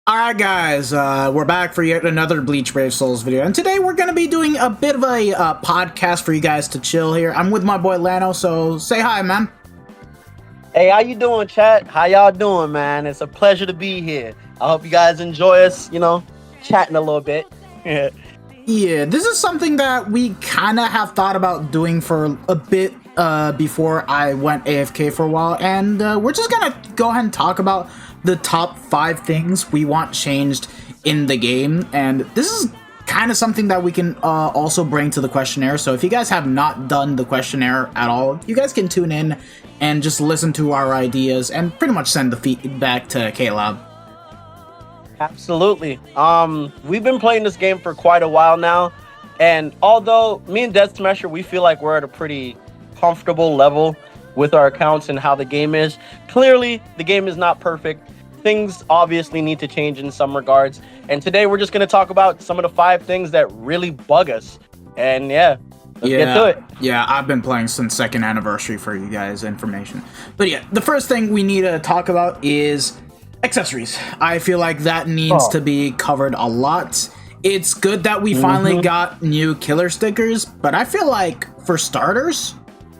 Alright guys, we're back for yet another Bleach Brave Souls video, and today we're going to be doing a bit of a podcast for you guys to chill here. I'm with my boy Lano, so say hi, man. Hey, how you doing, chat? How y'all doing, man? It's a pleasure to be here. I hope you guys enjoy us, chatting a little bit. Yeah, this is something that we kind of have thought about doing for a bit before I went AFK for a while, and we're just going to go ahead and talk about the top 5 things we want changed in the game. And this is kind of something that we can also bring to the questionnaire. So if you guys have not done the questionnaire at all, you guys can tune in and just listen to our ideas and pretty much send the feedback to K-Lab. Absolutely. We've been playing this game for quite a while now, and although me and Death Smasher, we feel like we're at a pretty comfortable level with our accounts and how the game is. Clearly, the game is not perfect. Things obviously need to change in some regards. And today we're just going to talk about some of the 5 things that really bug us. And let's get to it. Yeah, I've been playing since 2nd anniversary for you guys' information. But yeah, the first thing we need to talk about is accessories. I feel like that needs to be covered a lot. It's good that we finally got new killer stickers, but I feel like for starters,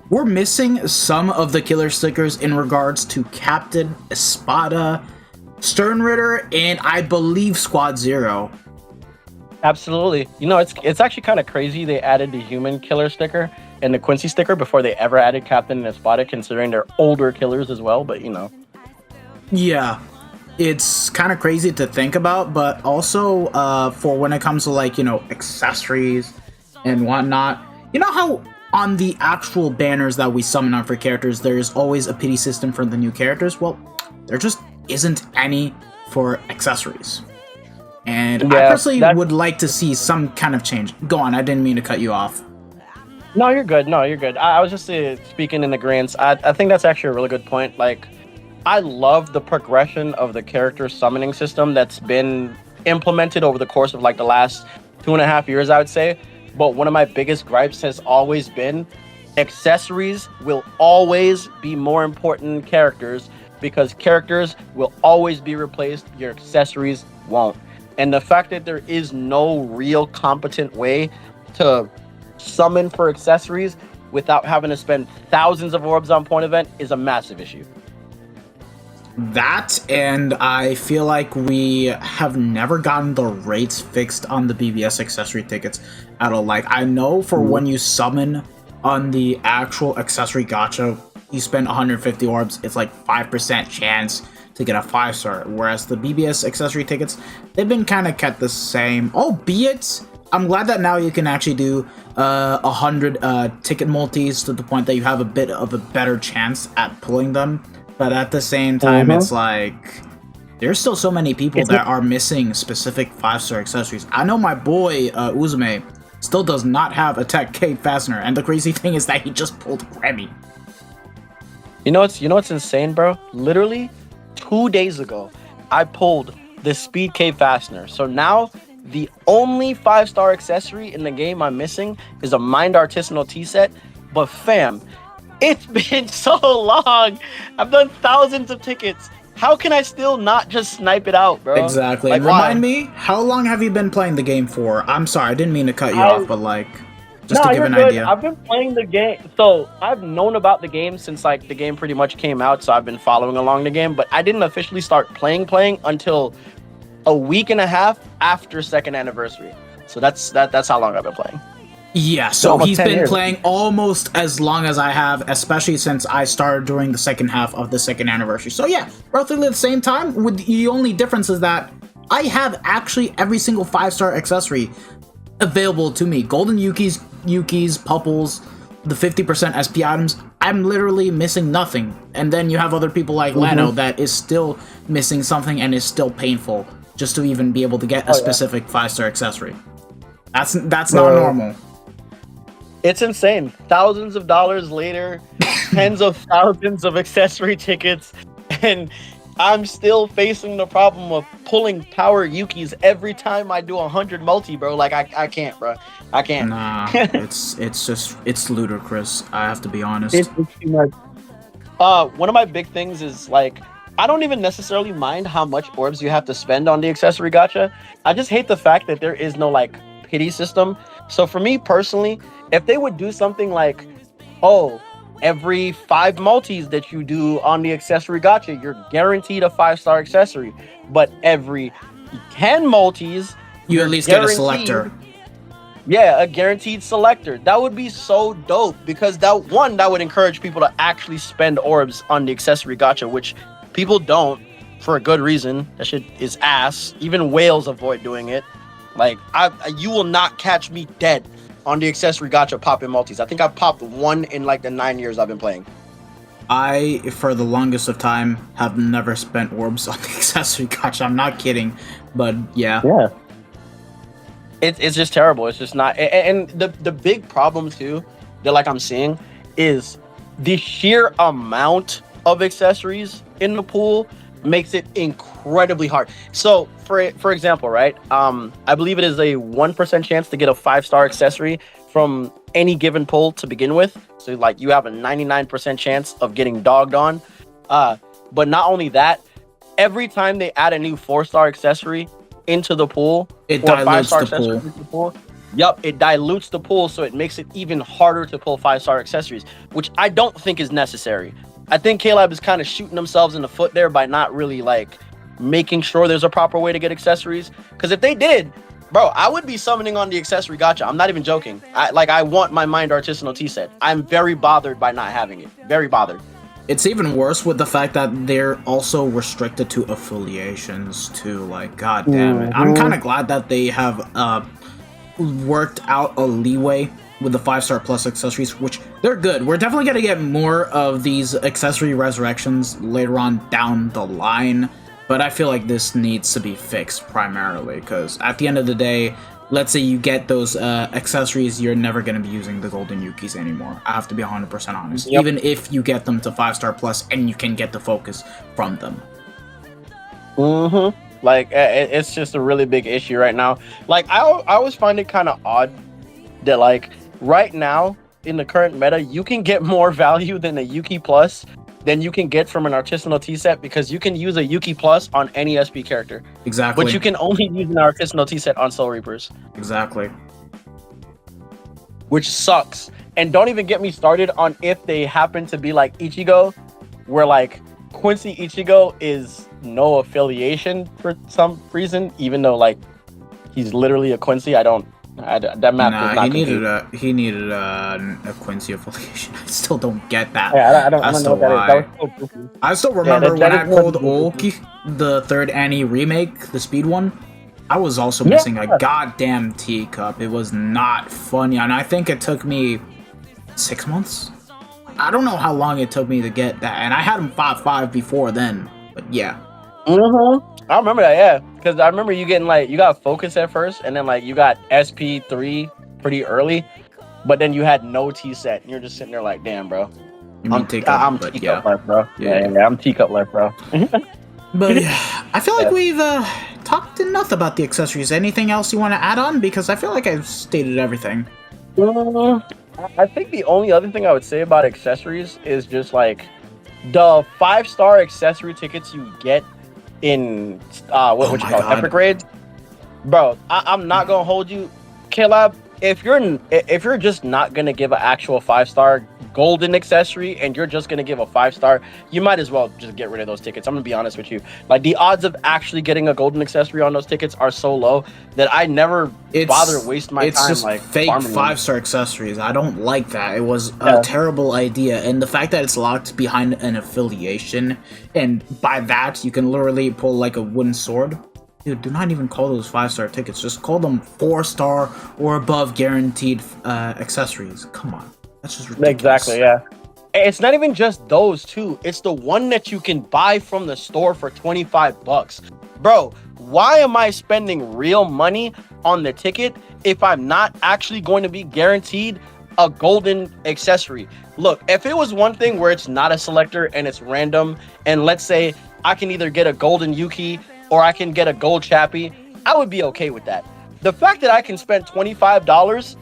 we're missing some of the killer stickers in regards to Captain, Espada, Sternritter, and I believe Squad Zero. Absolutely. It's actually kind of crazy they added the human killer sticker and the Quincy sticker before they ever added Captain and Espada, considering they're older killers as well, but Yeah, it's kind of crazy to think about, but also for when it comes to accessories and whatnot, you know how on the actual banners that we summon on for characters, there's always a pity system for the new characters? Well, there just isn't any for accessories. And I personally would like to see some kind of change. Go on, I didn't mean to cut you off. No, you're good. I was just speaking in the grants. I think that's actually a really good point. Like, I love the progression of the character summoning system that's been implemented over the course of the last 2.5 years, I would say. But one of my biggest gripes has always been accessories will always be more important than characters, because characters will always be replaced, your accessories won't. And the fact that there is no real competent way to summon for accessories without having to spend thousands of orbs on point event is a massive issue. That, and I feel like we have never gotten the rates fixed on the BBS accessory tickets at all. Like, I know for when you summon on the actual accessory gacha, you spend 150 orbs, it's like 5% chance to get a 5-star, whereas the BBS accessory tickets, they've been kind of kept the same, albeit I'm glad that now you can actually do 100 ticket multis to the point that you have a bit of a better chance at pulling them. But at the same time, it's like, there's still so many people that are missing specific 5-star accessories. I know my boy, Uzume, still does not have a Tech K Fastener, and the crazy thing is that he just pulled Remy. You know what's insane, bro? Literally 2 days ago, I pulled the Speed K Fastener. So now, the only 5-star accessory in the game I'm missing is a Mind Artisanal T-set. But fam, it's been so long. I've done thousands of tickets. How can I still not just snipe it out, bro? Exactly. Remind me, how long have you been playing the game for? I'm sorry, I didn't mean to cut you off, but just to give an idea. I've been playing the game. So I've known about the game since the game pretty much came out. So I've been following along the game, but I didn't officially start playing until a week and a half after 2nd anniversary. So that's how long I've been playing. Yeah, so he's been playing almost as long as I have, especially since I started during the second half of the 2nd anniversary. So yeah, roughly the same time, with the only difference is that I have actually every single 5-star accessory available to me. Golden Yukis, Pupples, the 50% SP items, I'm literally missing nothing. And then you have other people like Lano that is still missing something and is still painful just to even be able to get a specific 5-star accessory. That's not normal. It's insane. Thousands of dollars later, tens of thousands of accessory tickets, and I'm still facing the problem of pulling power Yukis every time I do 100 multi, bro. Like, I can't, bro. I can't. Nah, it's ludicrous. I have to be honest. It's too much. One of my big things is, like, I don't even necessarily mind how much orbs you have to spend on the accessory gacha. I just hate the fact that there is no like pity system. So for me personally, if they would do something like, oh, every 5 multis that you do on the accessory gacha, you're guaranteed a 5-star accessory. But every 10 multis, You at least get a selector. Yeah, a guaranteed selector. That would be so dope because that would encourage people to actually spend orbs on the accessory gacha, which people don't for a good reason. That shit is ass. Even whales avoid doing it. Like, you will not catch me dead on the accessory gacha popping multis. I think I've popped one in like the 9 years I've been playing. I, for the longest of time, have never spent orbs on the accessory gacha. I'm not kidding, but yeah. Yeah. It's just terrible. It's just not. And the big problem too that like I'm seeing is the sheer amount of accessories in the pool makes it incredibly hard. So for example, right? I believe it is a 1% chance to get a 5-star accessory from any given pull to begin with. So like you have a 99% chance of getting dogged on. But not only that, every time they add a new 4-star accessory into the pool, it dilutes the pool. Yup, it dilutes the pool, so it makes it even harder to pull 5-star accessories, which I don't think is necessary. I think K-Lab is kind of shooting themselves in the foot there by not really like making sure there's a proper way to get accessories. Because if they did, bro, I would be summoning on the accessory gacha. I'm not even joking. I want my Mind Artisanal tea set. I'm very bothered by not having it. Very bothered. It's even worse with the fact that they're also restricted to affiliations too. Like, god damn it. I'm kind of glad that they have worked out a leeway with the 5-star plus accessories, which they're good. We're definitely going to get more of these accessory resurrections later on down the line, but I feel like this needs to be fixed primarily, because at the end of the day, let's say you get those accessories, you're never going to be using the golden yukis anymore. I have to be 100% honest. Yep. Even if you get them to 5-star plus and you can get the focus from them. Like, it's just a really big issue right now. Like, I always find it kind of odd that, like, right now, in the current meta, you can get more value than a Yuki Plus than you can get from an artisanal tea set, because you can use a Yuki Plus on any SP character. Exactly. But you can only use an artisanal tea set on Soul Reapers. Exactly. Which sucks. And don't even get me started on if they happen to be like Ichigo, where like Quincy Ichigo is no affiliation for some reason, even though like he's literally a Quincy. That map does not he needed a Quincy affiliation. I still don't get that. Yeah, I don't know what that is. So I still remember when I pulled Oki, the 3rd Annie remake, the speed one. I was also missing a goddamn teacup. It was not funny, and I think it took me 6 months. I don't know how long it took me to get that, and I had him 5-5 before then. But yeah. I remember that, yeah, because I remember you getting like you got focus at first, and then like you got SP3 pretty early, but then you had no T set, and you're just sitting there like, damn, bro. I'm teacup left, bro. Yeah, I'm teacup left, bro. But yeah, I feel like we've talked enough about the accessories. Anything else you want to add on? Because I feel like I've stated everything. I think the only other thing I would say about accessories is just like the 5-star accessory tickets you get in what you call epic raids, bro. I'm not gonna hold you, K-Lab. If you're just not gonna give an actual 5-star golden accessory and you're just gonna give a 5-star, you might as well just get rid of those tickets. I'm gonna be honest with you. Like, the odds of actually getting a golden accessory on those tickets are so low that I never bother waste my time. It's just like fake 5-star accessories. I don't like that. It was a terrible idea, and the fact that it's locked behind an affiliation, and by that you can literally pull like a wooden sword. Dude, do not even call those 5-star tickets. Just call them 4-star or above guaranteed accessories. Come on. That's just ridiculous. Exactly, yeah. It's not even just those two. It's the one that you can buy from the store for $25. Bro, why am I spending real money on the ticket if I'm not actually going to be guaranteed a golden accessory? Look, if it was one thing where it's not a selector and it's random, and let's say I can either get a golden Yuki or I can get a gold Chappie, I would be okay with that. The fact that I can spend $25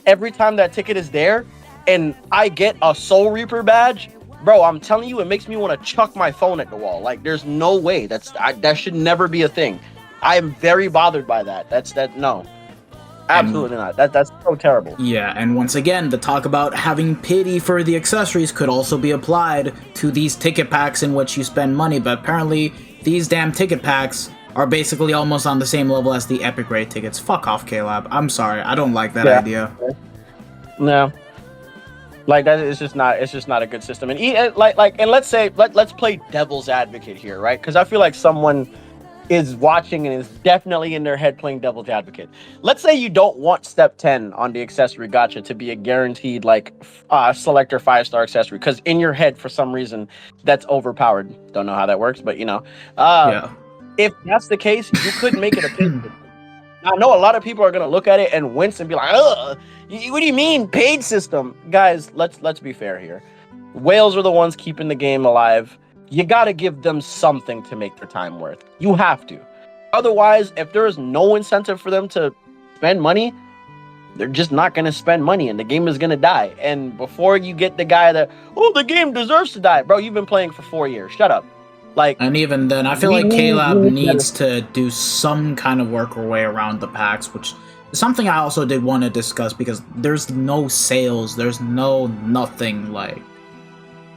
every time that ticket is there and I get a Soul Reaper badge, bro, I'm telling you, it makes me want to chuck my phone at the wall. Like, there's no way. That should never be a thing. I am very bothered by that. No, absolutely not. That's so terrible. Yeah, and once again, the talk about having pity for the accessories could also be applied to these ticket packs in which you spend money, but apparently these damn ticket packs are basically almost on the same level as the Epic Raid tickets. Fuck off, K-Lab. I'm sorry, I don't like that idea. No. Like, that is just not. It's just not a good system. And and let's play devil's advocate here, right? Because I feel like someone is watching and is definitely in their head playing devil's advocate. Let's say you don't want step 10 on the accessory gacha to be a guaranteed selector 5-star accessory, because in your head for some reason that's overpowered. Don't know how that works, but if that's the case, you could make it a paid. I know a lot of people are gonna look at it and wince and be like, "Ugh, what do you mean paid system?" Guys, let's be fair here. Whales are the ones keeping the game alive. You gotta give them something to make their time worth. You have to. Otherwise, if there is no incentive for them to spend money, they're just not gonna spend money, and the game is gonna die. And before you get the guy that, the game deserves to die, bro, you've been playing for 4 years. Shut up. And even then, I feel like K-Lab needs to do some kind of work or way around the packs, which is something I also did want to discuss, because there's no sales, there's nothing,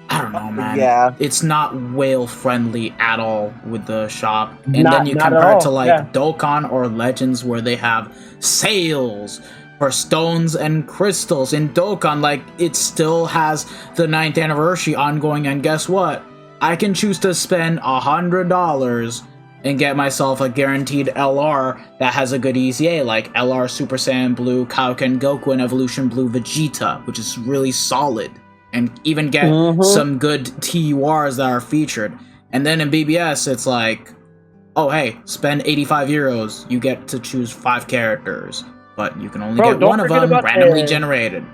I don't know, man. Yeah. It's not whale friendly at all with the shop. And then you compare it to Dokkan or Legends, where they have sales for stones and crystals. In Dokkan, it still has the 9th anniversary ongoing, and guess what? I can choose to spend $100 and get myself a guaranteed LR that has a good EZA, like LR Super Saiyan Blue, Kaioken Goku, and Evolution Blue Vegeta, which is really solid, and even get some good TURs that are featured. And then in BBS, it's like, oh hey, spend 85 euros, you get to choose 5 characters, but you can only get one of them randomly generated.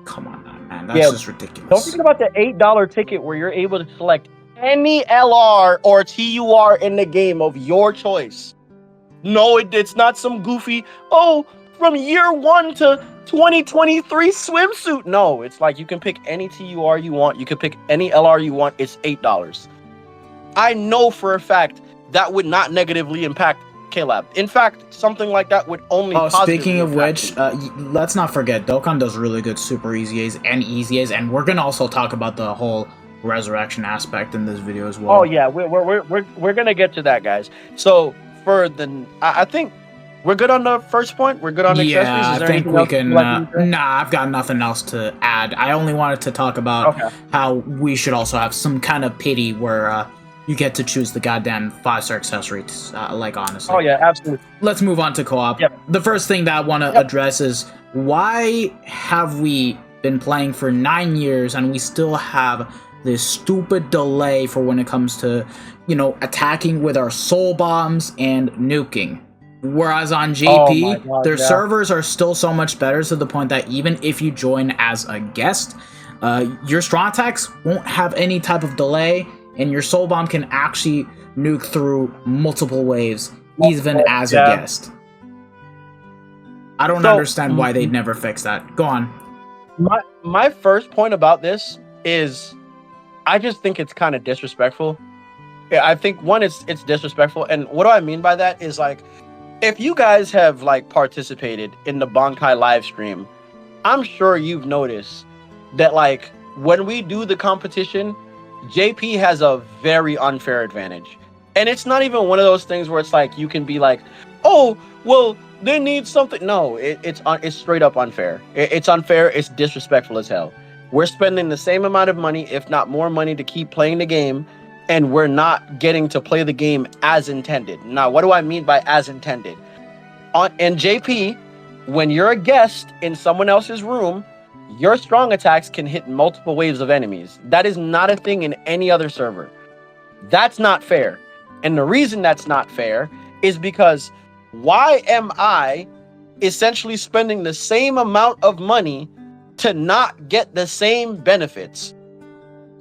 Come on, man, that's just ridiculous. Don't forget about the $8 ticket where you're able to select any LR or TUR in the game of your choice. No, it's not some goofy, from year 1 to 2023 swimsuit. No, it's like you can pick any TUR you want. You can pick any LR you want. It's $8. I know for a fact that would not negatively impact K-Lab. In fact, something like that would only positively speaking of which, let's not forget, Dokkan does really good Super EZAs and EZAs, and we're gonna also talk about the whole resurrection aspect in this video as well. Oh yeah, we're gonna get to that, guys. So I think we're good on the first point. We're good on accessories. Yeah, I think we can. I've got nothing else to add. I only wanted to talk about how we should also have some kind of pity where you get to choose the goddamn 5-star accessories. Honestly. Oh yeah, absolutely. Let's move on to co-op. Yep. The first thing that I want to address is, why have we been playing for 9 years and we still have this stupid delay for when it comes to, attacking with our soul bombs and nuking? Whereas on JP, their servers are still so much better, to the point that even if you join as a guest, your strong attacks won't have any type of delay, and your soul bomb can actually nuke through multiple waves, even as a guest. I don't understand why they'd never fix that. Go on. My first point about this is, I just think it's kind of disrespectful. Yeah, I think it's disrespectful, and what do I mean by that is, if you guys have participated in the Bankai live stream, I'm sure you've noticed that when we do the competition, JP has a very unfair advantage. And it's not even one of those things where it's you can be oh, well, they need something. No, it's straight up unfair. It's unfair. It's disrespectful as hell. We're spending the same amount of money, if not more money, to keep playing the game, and we're not getting to play the game as intended. Now, what do I mean by as intended? In JP, when you're a guest in someone else's room, your strong attacks can hit multiple waves of enemies. That is not a thing in any other server. That's not fair. And the reason that's not fair is because, why am I essentially spending the same amount of money to not get the same benefits?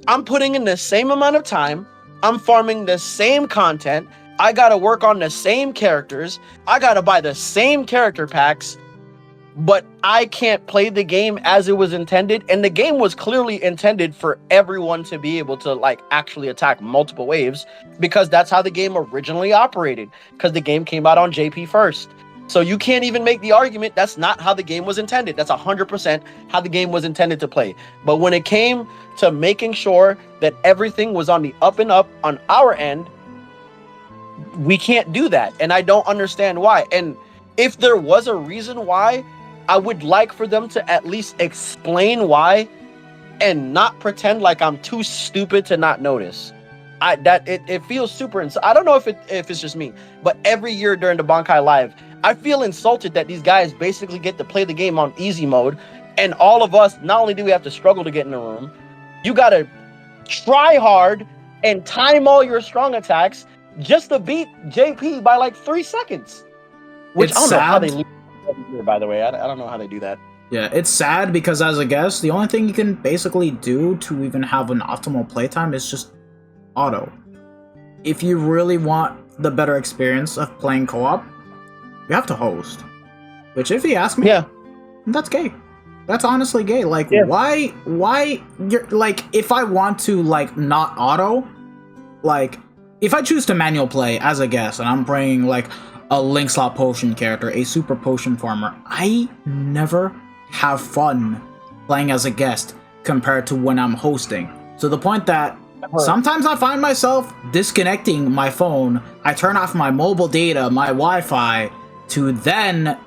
I'm putting in the same amount of time. I'm farming the same content. I gotta work on the same characters. I gotta buy the same character packs. but I can't play the game as it was intended. And the game was clearly intended for everyone to be able to like actually attack multiple waves, because that's how the game originally operated, because the game came out on JP first. So you can't even make the argument that's not how the game was intended. That's 100% how the game was intended to play. But when it came to making sure that everything was on the up and up on our end, we can't do that. And I don't understand why. And if there was a reason why, I would like for them to at least explain why and not pretend like I'm too stupid to not notice. It feels super I don't know if it's just me, but every year during the Bankai Live, I feel insulted that these guys basically get to play the game on easy mode, and all of us, not only do we have to struggle to get in the room, you gotta try hard and time all your strong attacks just to beat JP by like 3 seconds. Which I don't know how they lose every year, by the way. I don't know how they do that. Yeah, it's sad because as a guest, the only thing you can basically do to even have an optimal playtime is just auto. If you really want the better experience of playing co-op, you have to host. Which, if you ask me, yeah, that's gay. That's honestly gay. Like, yeah. why you're like, if I want to like not auto, like if I choose to manual play as a guest and I'm bringing like a Link Slot Potion character, a Super Potion Farmer, I never have fun playing as a guest compared to when I'm hosting. To the point that sometimes I find myself disconnecting my phone, I turn off my mobile data, my Wi-Fi, to then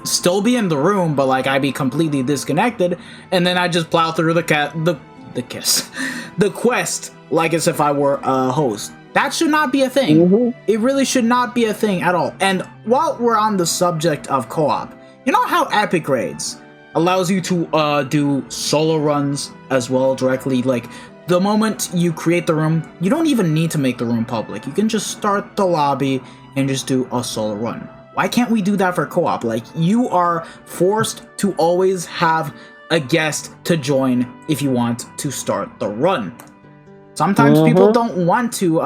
still be in the room, but like I be completely disconnected, and then I just plow through the quest like as if I were a host. That should not be a thing. Mm-hmm. It really should not be a thing at all. And while we're on the subject of co-op, you know how Epic Raids allows you to do solo runs as well directly? Like, the moment you create the room, you don't even need to make the room public. You can just start the lobby and just do a solo run. Why can't we do that for co-op? Like, you are forced to always have a guest to join if you want to start the run. Sometimes people don't want to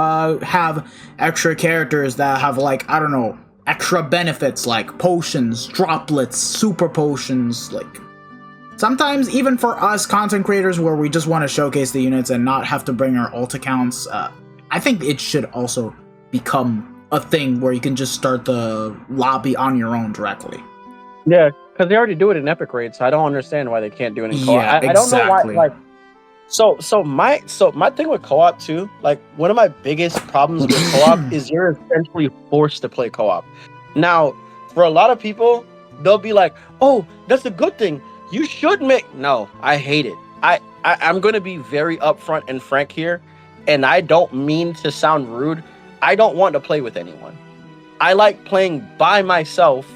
have extra characters that have, like, I don't know, extra benefits like potions, droplets, super potions. Like, sometimes even for us content creators where we just want to showcase the units and not have to bring our alt accounts, I think it should also become a thing where you can just start the lobby on your own directly. Yeah, because they already do it in Epic Raids, so I don't understand why they can't do it in co-op. Yeah, exactly. I don't know why. Like, so my thing with co-op too, like one of my biggest problems with co-op is you're essentially forced to play co-op. Now, for a lot of people, they'll be like, "Oh, that's a good thing. You should make." No, I hate it. I'm going to be very upfront and frank here, and I don't mean to sound rude. I don't want to play with anyone. I like playing by myself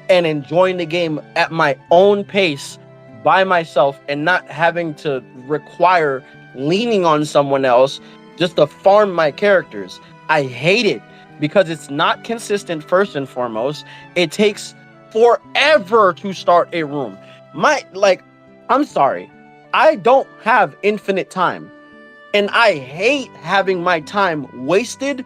and enjoying the game at my own pace by myself and not having to require leaning on someone else just to farm my characters. I hate it because it's not consistent, first and foremost. It takes forever to start a room. I'm sorry. I don't have infinite time. And I hate having my time wasted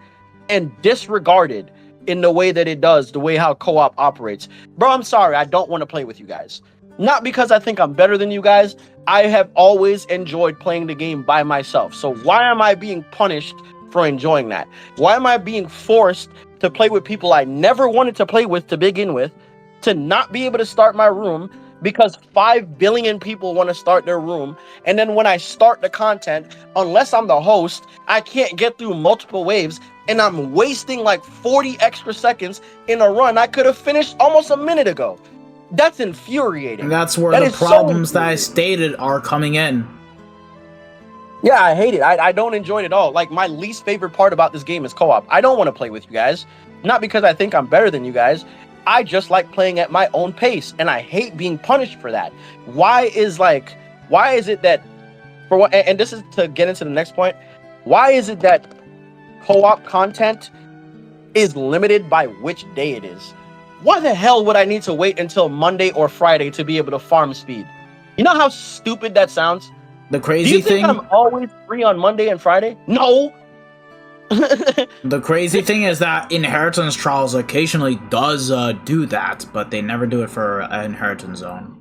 and disregarded in the way that it does, the way how co-op operates. Bro, I'm sorry. I don't want to play with you guys. Not because I think I'm better than you guys. I have always enjoyed playing the game by myself. So why am I being punished for enjoying that? Why am I being forced to play with people I never wanted to play with to begin with, to not be able to start my room because 5 billion people want to start their room, and then when I start the content, unless I'm the host, I can't get through multiple waves, and I'm wasting like 40 extra seconds in a run I could have finished almost a minute ago. That's infuriating. And that's where the problems that I stated are coming in. Yeah, I hate it. I don't enjoy it at all. Like, my least favorite part about this game is co-op. I don't want to play with you guys. Not because I think I'm better than you guys. I just like playing at my own pace, and I hate being punished for that. Why is it that, for what, and this is to get into the next point, why is it that co-op content is limited by which day it is? Why the hell would I need to wait until Monday or Friday to be able to farm speed? You know how stupid that sounds? The crazy thing... Do you think I'm always free on Monday and Friday? No! The crazy thing is that Inheritance Trials occasionally does do that, but they never do it for Inheritance Zone.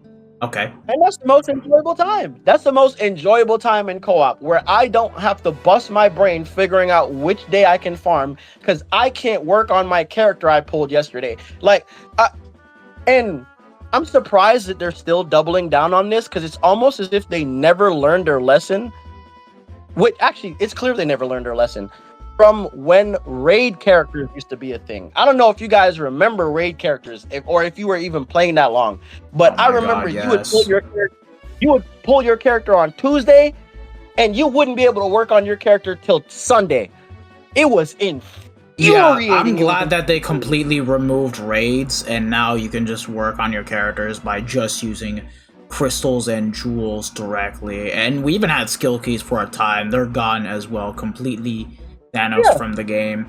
Okay. And that's the most enjoyable time. That's the most enjoyable time in co-op, where I don't have to bust my brain figuring out which day I can farm, because I can't work on my character I pulled yesterday. And I'm surprised that they're still doubling down on this, because it's almost as if they never learned their lesson. Which actually, it's clear they never learned their lesson from when raid characters used to be a thing. I don't know if you guys remember raid characters, or if you were even playing that long, but I remember you would pull your character on Tuesday, and you wouldn't be able to work on your character till Sunday. It was infuriating. Yeah, I'm glad that they completely removed raids, and now you can just work on your characters by just using crystals and jewels directly. And we even had skill keys for a time. They're gone as well, completely Thanos from the game.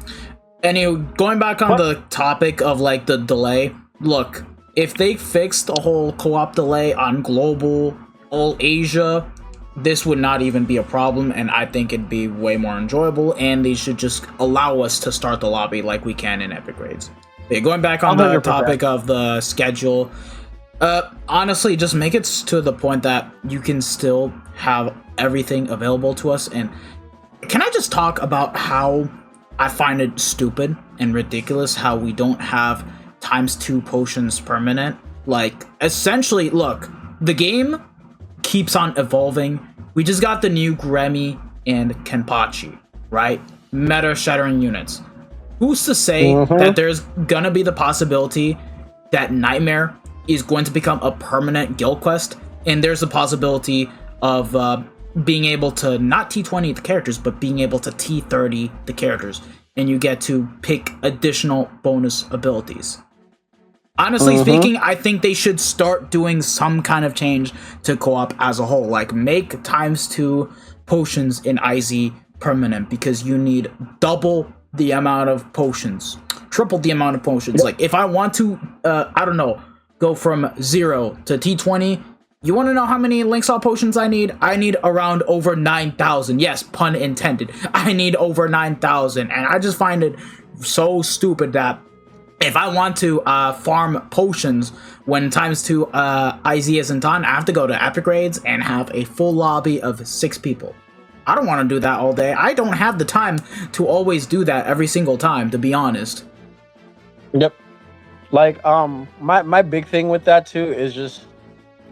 Anyway, going back on the topic of like the delay, look, if they fixed the whole co-op delay on global, all Asia, this would not even be a problem, and I think it'd be way more enjoyable, and they should just allow us to start the lobby like we can in Epic Raids. Okay, going back on the topic of the schedule, honestly, just make it to the point that you can still have everything available to us. And can I just talk about how I find it stupid and ridiculous how we don't have ×2 potions permanent? Like, essentially, look, the game keeps on evolving. We just got the new Gremmy and Kenpachi, right? Meta shattering units. Who's to say that there's gonna be the possibility that Nightmare is going to become a permanent guild quest, and there's a possibility of being able to not T20 the characters, but being able to T30 the characters, and you get to pick additional bonus abilities. Honestly speaking, I think they should start doing some kind of change to co-op as a whole, like make ×2 potions in IZ permanent, because you need double the amount of potions, triple the amount of potions. Like, if I want to, I don't know, go from 0 to T20, you want to know how many Linksaw potions I need? I need around over 9,000. Yes, pun intended. I need over 9,000, and I just find it so stupid that if I want to farm potions when ×2 IZ isn't on, I have to go to Epic Raids and have a full lobby of 6 people. I don't want to do that all day. I don't have the time to always do that every single time, to be honest. Yep. Like, my big thing with that too is just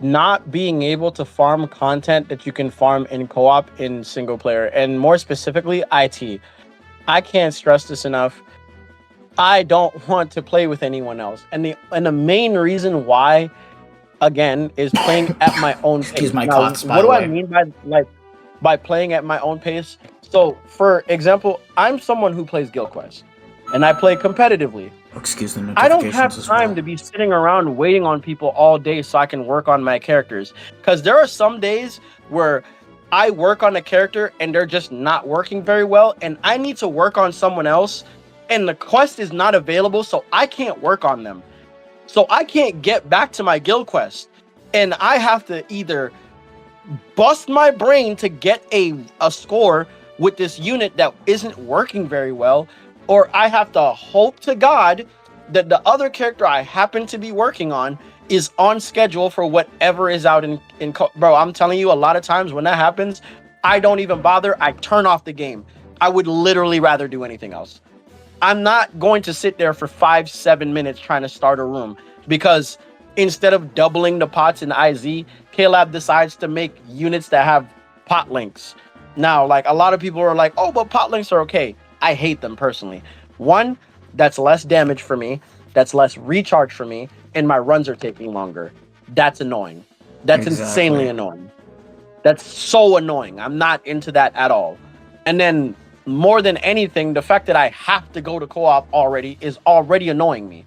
not being able to farm content that you can farm in co-op in single player, and more specifically IT. I can't stress this enough. I don't want to play with anyone else, and the main reason why, again, is playing at my own pace. Excuse my now, cots, by what the do way. I mean by playing at my own pace? So, for example, I'm someone who plays Guild Quest, and I play competitively. Excuse the I notifications. don't have time to be sitting around waiting on people all day so I can work on my characters. Because there are some days where I work on a character and they're just not working very well, and I need to work on someone else, and the quest is not available, so I can't work on them. So I can't get back to my guild quest, and I have to either bust my brain to get a score with this unit that isn't working very well, or I have to hope to God that the other character I happen to be working on is on schedule for whatever is out in bro, I'm telling you, a lot of times when that happens, I don't even bother. I turn off the game. I would literally rather do anything else. I'm not going to sit there for 5-7 minutes trying to start a room, because instead of doubling the pots in IZ, KLab decides to make units that have pot links. Now, like, a lot of people are like, oh, but pot links are okay. I hate them personally. One, that's less damage for me, that's less recharge for me, and my runs are taking longer. That's annoying. That's insanely annoying. That's so annoying. I'm not into that at all. And then, more than anything, the fact that I have to go to co-op already is already annoying me.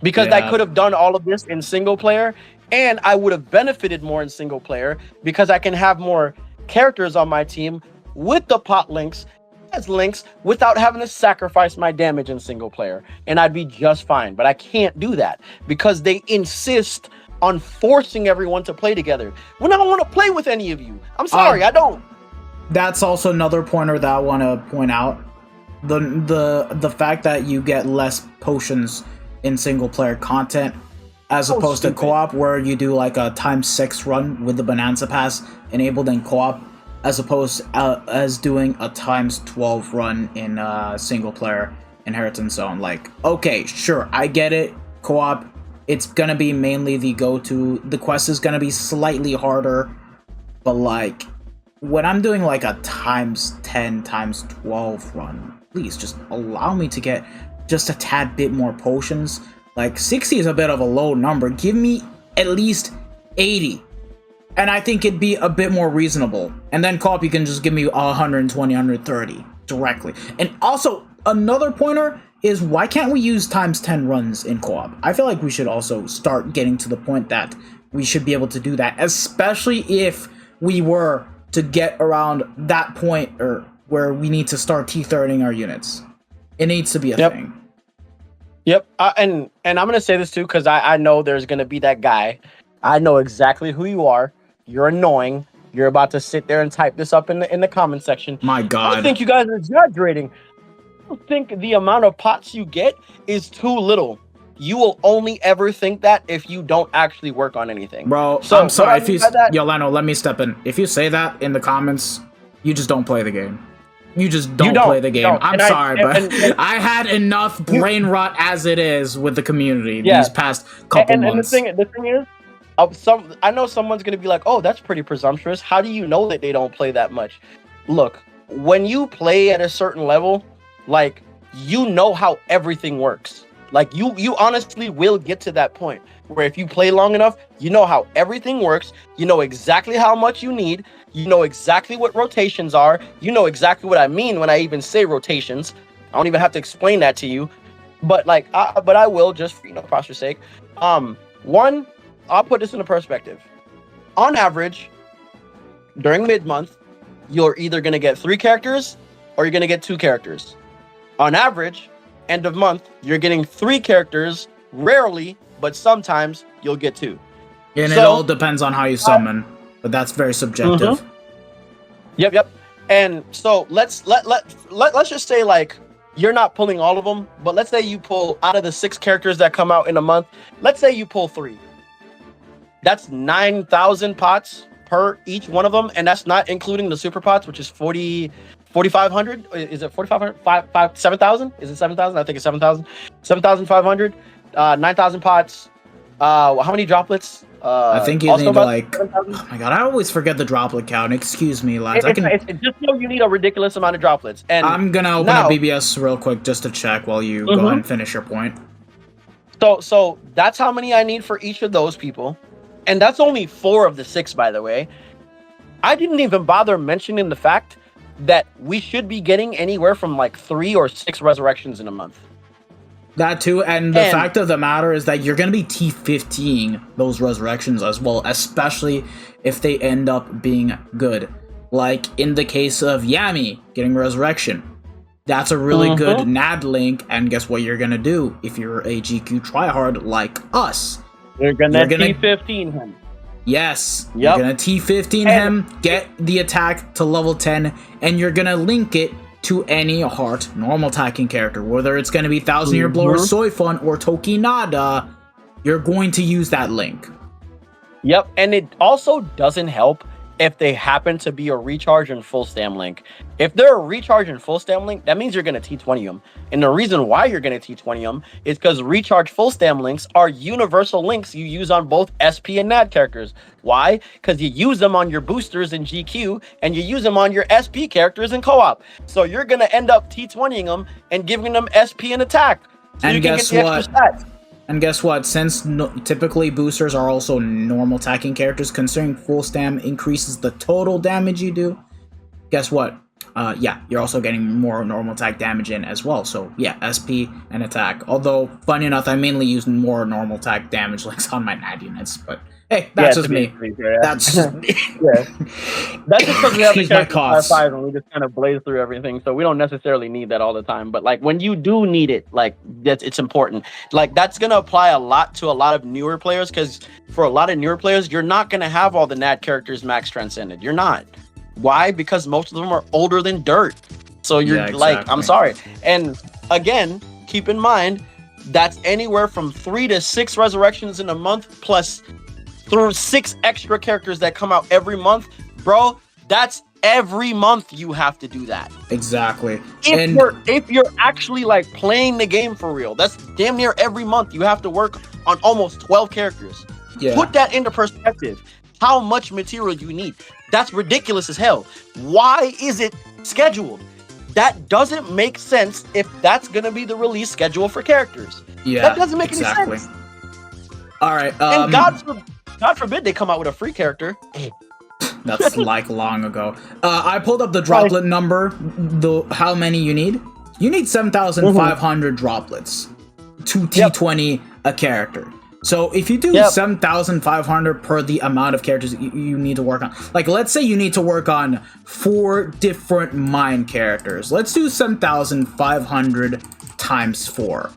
Because I could have done all of this in single player, and I would have benefited more in single player, because I can have more characters on my team with the pot links as links without having to sacrifice my damage in single player, and I'd be just fine. But I can't do that because they insist on forcing everyone to play together when I don't want to play with any of you. I'm sorry, I don't. That's also another pointer that I want to point out. the fact that you get less potions in single player content as opposed to co-op, where you do like a ×6 run with the Bonanza Pass enabled in co-op, as opposed as doing a ×12 run in single player Inheritance Zone. Like, okay, sure, I get it. Co-op, it's gonna be mainly the go-to. The quest is gonna be slightly harder, but like when I'm doing like a ×10, ×12 run, please just allow me to get just a tad bit more potions. Like 60 is a bit of a low number. Give me at least 80. And I think it'd be a bit more reasonable. And then co-op, you can just give me 120, 130 directly. And also, another pointer is, why can't we use ×10 runs in co-op? I feel like we should also start getting to the point that we should be able to do that, especially if we were to get around that point or where we need to start T30ing our units. It needs to be a thing. Yep, and I'm gonna say this too, because I know there's gonna be that guy. I know exactly who you are. You're annoying. You're about to sit there and type this up in the comment section. My God, I think you guys are exaggerating. I think the amount of pots you get is too little. You will only ever think that if you don't actually work on anything. Bro, so I'm sorry if you... Yo, Leno, let me step in. If you say that in the comments, you just don't play the game. You just don't play the game. I'm sorry, but I had enough brain rot as it is with the community these past couple months. And the thing is, I know someone's going to be like, oh, that's pretty presumptuous. How do you know that they don't play that much? Look, when you play at a certain level, like, you know how everything works. Like, you honestly will get to that point where if you play long enough, you know how everything works. You know exactly how much you need. You know exactly what rotations are. You know exactly what I mean when I even say rotations. I don't even have to explain that to you. But like, but I will, just for, prosture's sake. One, I'll put this into perspective. On average, during mid-month, you're either going to get 3 characters or you're going to get 2 characters. On average, end of month, you're getting 3 characters, rarely, but sometimes you'll get 2. And it all depends on how you summon, but that's very subjective. Mm-hmm. Yep. And so let's just say, like, you're not pulling all of them, but let's say you pull out of the 6 characters that come out in a month. Let's say you pull 3. That's 9,000 pots per each one of them, and that's not including the super pots, which is 4,500. Is it 4,500? 7,000? Is it 7,000? I think it's 7,000. 7,500. 9,000 pots. How many droplets? I think you need like... Oh my God, I always forget the droplet count. Excuse me, lads. It's just know you need a ridiculous amount of droplets. And I'm gonna open up BBS real quick just to check while you go ahead and finish your point. So that's how many I need for each of those people. And that's only 4 of the 6, by the way. I didn't even bother mentioning the fact that we should be getting anywhere from like 3 or 6 resurrections in a month. That too, and the fact of the matter is that you're going to be T15 those resurrections as well, especially if they end up being good. Like in the case of Yami getting resurrection. That's a really good NAD link, and guess what you're going to do if you're a GQ tryhard like us? You're gonna T15 him. Yes. You're gonna T15 him, get the attack to level 10, and you're gonna link it to any heart normal attacking character. Whether it's gonna be Thousand Year Blower, Soifun, or Tokinada, you're going to use that link. Yep, and it also doesn't help if they happen to be a recharge and full stam link. If they're a recharge and full stam link, that means you're going to T20 them. And the reason why you're going to T20 them is because recharge full stam links are universal links you use on both SP and NAD characters. Why? Because you use them on your boosters in GQ, and you use them on your SP characters in co-op. So you're going to end up T20ing them and giving them SP and attack. So and you guess can get the what? extra stats. And guess what? Since typically boosters are also normal attacking characters, considering full stam increases the total damage you do, guess what? Yeah, you're also getting more normal attack damage in as well. So yeah, SP and attack. Although, funny enough, I mainly use more normal attack damage links on my NAD units, but hey, that's just me. That's just me. Yeah. That's just because we have the character 5 and we just kind of blaze through everything, so we don't necessarily need that all the time. But like when you do need it, like it's important. Like that's gonna apply a lot to a lot of newer players, because for a lot of newer players, you're not gonna have all the NAD characters max transcended. You're not. Why? Because most of them are older than dirt. So you're Yeah, like, exactly. I'm sorry. And again, keep in mind that's anywhere from 3 to 6 resurrections in a month plus through 6 extra characters that come out every month, bro. That's every month you have to do that. Exactly. If you're actually like playing the game for real, that's damn near every month you have to work on almost 12 characters. Yeah. Put that into perspective. How much material you need? That's ridiculous as hell. Why is it scheduled? That doesn't make sense if that's gonna be the release schedule for characters. Yeah, that doesn't make any sense. All right. And God forbid they come out with a free character. That's like long ago. I pulled up the droplet number. How many you need? You need 7,500 droplets to T20 a character. So if you do 7,500 per the amount of characters you need to work on, like let's say you need to work on 4 different mine characters. Let's do 7,500 times 4.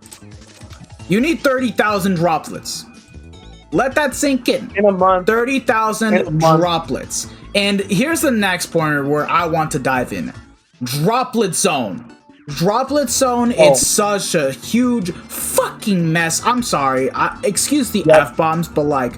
You need 30,000 droplets. Let that sink in. In a month. 30,000 droplets. And here's the next pointer where I want to dive in. Droplet zone. Droplet zone, it's such a huge fucking mess. I'm sorry. Excuse the F-bombs, but like,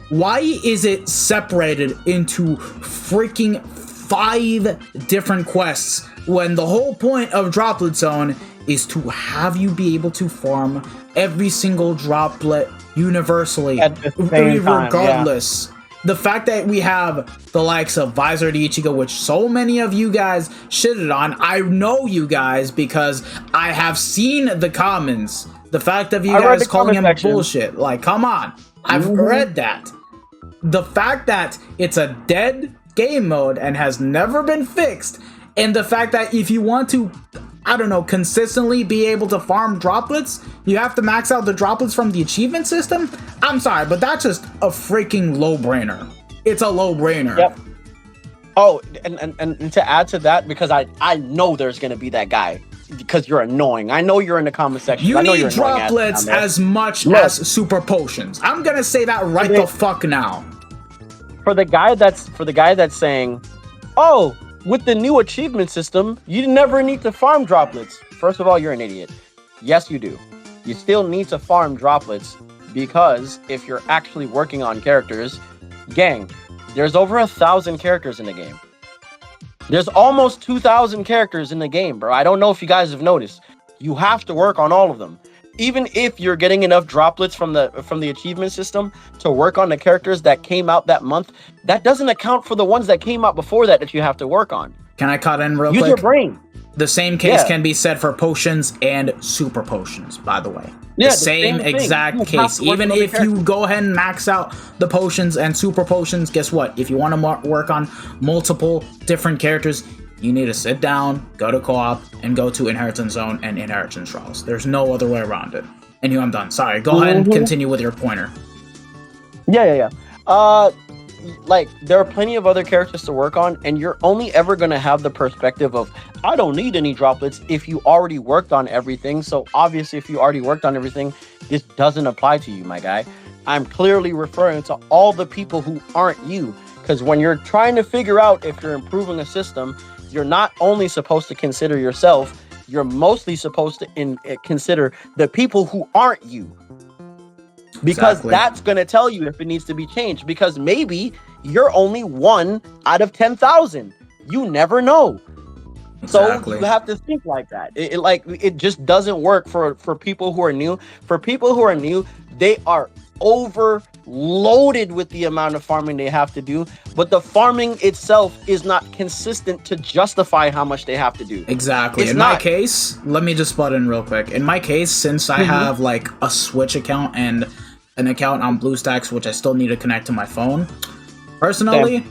why is it separated into freaking 5 different quests when the whole point of Droplet Zone is to have you be able to farm every single droplet universally, at the same regardless. time, The fact that we have the likes of Visor to Ichigo, which so many of you guys shitted on, I know you guys because I have seen the comments. The fact of you guys calling him bullshit, like, come on, I've read that. The fact that it's a dead game mode and has never been fixed, and the fact that if you want to, I don't know, consistently be able to farm droplets, you have to max out the droplets from the achievement system? I'm sorry, but that's just a freaking low-brainer. It's a low-brainer. Yep. Oh, and to add to that, because I know there's going to be that guy, because you're annoying. I know you're in the comment section. You I know need you're droplets as much as super potions. I'm going to say that right the fuck now. For the guy that's saying, oh, with the new achievement system, you never need to farm droplets. First of all, you're an idiot. Yes, you do. You still need to farm droplets because if you're actually working on characters, gang, there's over 1,000 characters in the game. There's almost 2,000 characters in the game, bro. I don't know if you guys have noticed. You have to work on all of them. Even if you're getting enough droplets from the achievement system to work on the characters that came out that month, that doesn't account for the ones that came out before that you have to work on. Can I cut in real quick? Use your brain. The same case can be said for potions and super potions, by the way. Yeah, the same exact case. Even if you go ahead and max out the potions and super potions, guess what? If you want to work on multiple different characters, you need to sit down, go to co-op, and go to Inheritance Zone and Inheritance Trials. There's no other way around it. And I'm done. Sorry. Go ahead and continue with your pointer. Yeah. Like, there are plenty of other characters to work on, and you're only ever going to have the perspective of, I don't need any droplets if you already worked on everything. So obviously, if you already worked on everything, this doesn't apply to you, my guy. I'm clearly referring to all the people who aren't you, because when you're trying to figure out if you're improving a system, you're not only supposed to consider yourself, you're mostly supposed to consider the people who aren't you. Because that's going to tell you if it needs to be changed. Because maybe you're only 1 out of 10,000. You never know. Exactly. So you have to think like that. It just doesn't work for people who are new. For people who are new, they are overloaded with the amount of farming they have to do, but the farming itself is not consistent to justify how much they have to do. Exactly. In my case, let me just butt in real quick. In my case, since I have like a Switch account and an account on BlueStacks, which I still need to connect to my phone, personally,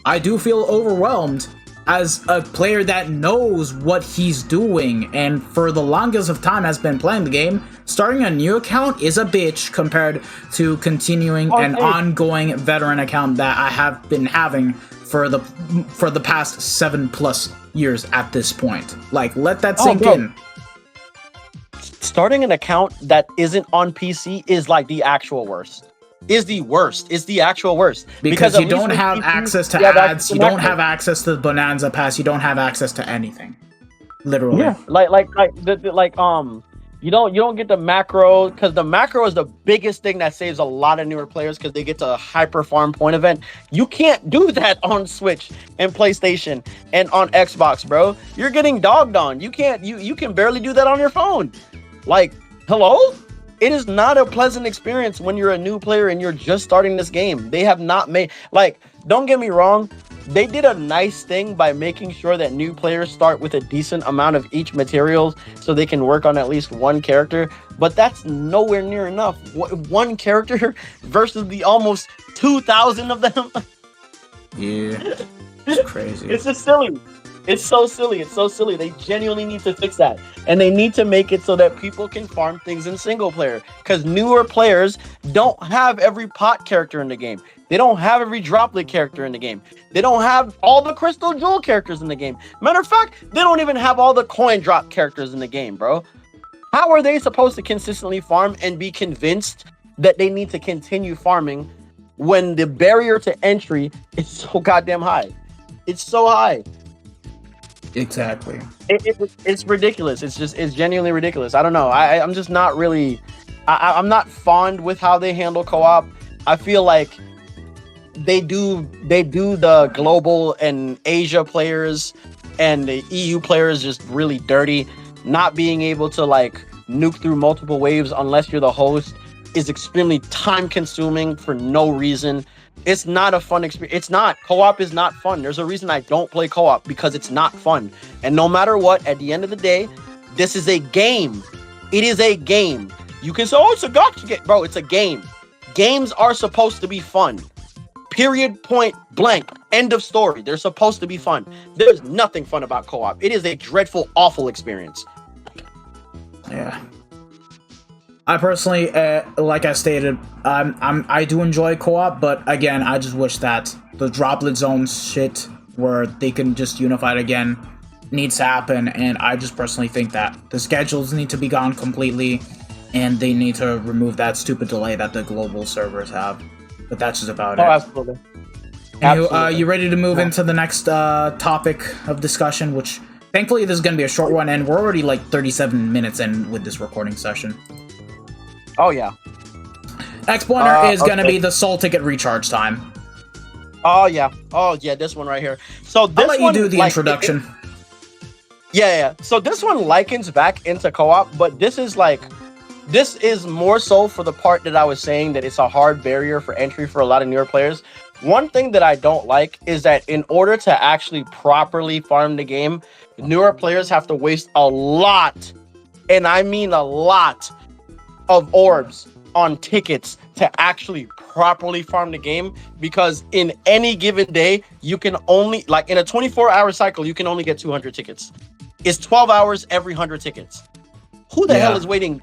I do feel overwhelmed as a player that knows what he's doing and for the longest of time has been playing the game. Starting a new account is a bitch compared to continuing an ongoing veteran account that I have been having for the past 7+ years at this point. Like, let that sink in. Starting an account that isn't on PC is like the actual worst. Is the actual worst. Because you don't have access to ads, you don't have access to the Bonanza Pass, you don't have access to anything. Literally. Yeah, you don't get the macro, because the macro is the biggest thing that saves a lot of newer players because they get to a hyper farm point event. You can't do that on Switch and PlayStation and on Xbox, bro. You're getting dogged on. You can't. You can barely do that on your phone. Like, hello? It is not a pleasant experience when you're a new player and you're just starting this game. They have not made, like, don't get me wrong, they did a nice thing by making sure that new players start with a decent amount of each materials so they can work on at least one character, but that's nowhere near enough. One character versus the almost 2,000 of them. Yeah, it's crazy. It's just silly. It's so silly. It's so silly. They genuinely need to fix that. And they need to make it so that people can farm things in single player. Because newer players don't have every pot character in the game. They don't have every droplet character in the game. They don't have all the crystal jewel characters in the game. Matter of fact, they don't even have all the coin drop characters in the game, bro. How are they supposed to consistently farm and be convinced that they need to continue farming when the barrier to entry is so goddamn high? It's so high. Exactly. It's ridiculous. It's genuinely ridiculous. I don't know. I'm just not really. I'm not fond with how they handle co-op. I feel like they do the global and Asia players and the EU players just really dirty. Not being able to like nuke through multiple waves unless you're the host is extremely time consuming for no reason. It's not a fun experience. It's not. Co-op is not fun. There's a reason I don't play co-op, because it's not fun. And no matter what, at the end of the day, this is a game. It is a game. You can say, oh, it's a gotcha game. Bro, it's a game. Games are supposed to be fun. Period, point blank. End of story. They're supposed to be fun. There's nothing fun about co-op. It is a dreadful, awful experience. Yeah. I personally, like I stated, I do enjoy co-op, but again, I just wish that the droplet zone shit, where they can just unify it again, needs to happen. And I just personally think that the schedules need to be gone completely, and they need to remove that stupid delay that the global servers have. But that's just about it. Oh, absolutely. You ready to move into the next topic of discussion, which thankfully this is going to be a short one, and we're already like 37 minutes in with this recording session. Oh, yeah. Next pointer is going to be the soul ticket recharge time. Oh, yeah. Oh, yeah, this one right here. So this I'll let you do the introduction. Yeah. So this one likens back into co-op, but this is more so for the part that I was saying that it's a hard barrier for entry for a lot of newer players. One thing that I don't like is that in order to actually properly farm the game, newer players have to waste a lot, and I mean a lot, of orbs on tickets to actually properly farm the game, because in any given day you can only, like in a 24-hour cycle, you can only get 200 tickets. It's 12 hours every 100 tickets. Who the hell is waiting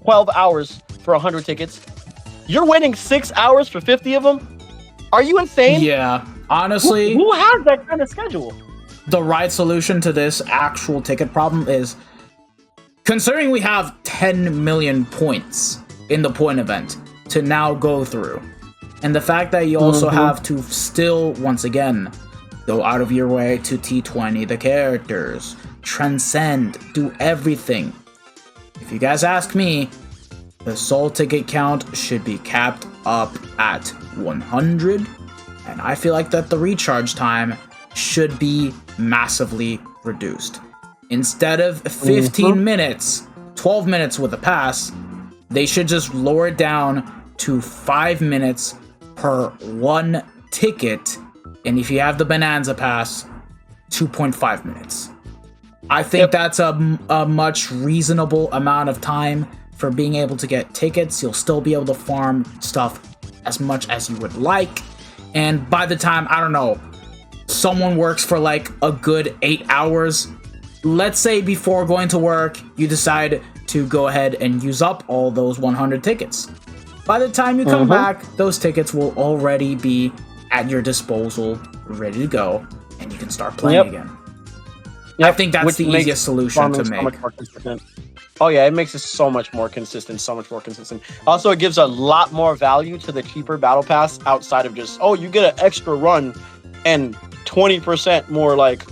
12 hours for 100 tickets? You're waiting 6 hours for 50 of them? Are you insane? Yeah, honestly, who has that kind of schedule? The right solution to this actual ticket problem is, considering we have 10 million points in the point event to now go through, and the fact that you also have to still, once again, go out of your way to T20 the characters, transcend, do everything. If you guys ask me, the soul ticket count should be capped up at 100, and I feel like that the recharge time should be massively reduced. Instead of 15 minutes, 12 minutes with a pass, they should just lower it down to 5 minutes per one ticket. And if you have the Bonanza Pass, 2.5 minutes. I think that's a much reasonable amount of time for being able to get tickets. You'll still be able to farm stuff as much as you would like. And by the time, I don't know, someone works for like a good 8 hours, let's say before going to work, you decide to go ahead and use up all those 100 tickets. By the time you come back, those tickets will already be at your disposal, ready to go, and you can start playing again. I think that's the easiest solution to make. Oh yeah, it makes it so much more consistent, Also, it gives a lot more value to the cheaper battle pass outside of just, oh, you get an extra run and 20% more like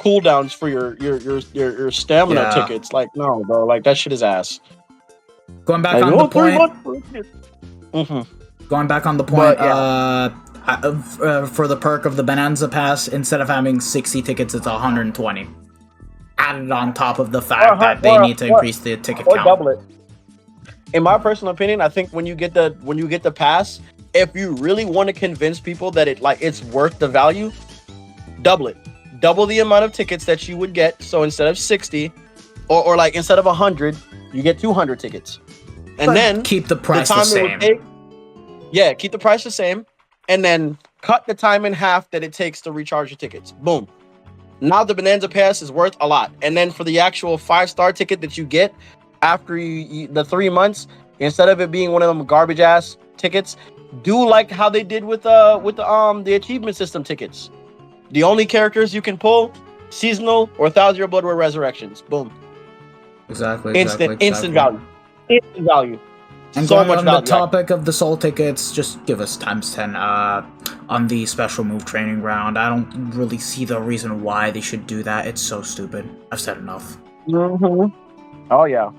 cooldowns for your stamina Yeah. tickets. Like, no, bro, like that shit is ass. Going back Like, on the 3 point. months for a kid. Going back on the point. But, yeah. For the perk of the Bonanza Pass, instead of having 60 tickets, it's 120. Added on top of the fact that they need to increase the ticket or count. double it. In my personal opinion, I think when you get the pass, if you really want to convince people that it's worth the value, double it. Double the amount of tickets that you would get. So instead of 60, or like instead of 100, you get 200 tickets. And But then keep the price the it would same. take, keep the price the same, and then cut the time in half that it takes to recharge your tickets. Boom. Now the Bonanza Pass is worth a lot. And then for the actual 5-star ticket that you get after the 3 months, instead of it being one of them garbage ass tickets, do like how they did with the achievement system tickets. The only characters you can pull, seasonal or 1,000-year blood war resurrections. Boom. Exactly. Instant value. Instant value. And So going much on value. the topic of the soul tickets, just give us times 10 on the special move training ground. I don't really see the reason why they should do that. It's so stupid. I've said enough. Mm-hmm. Oh yeah.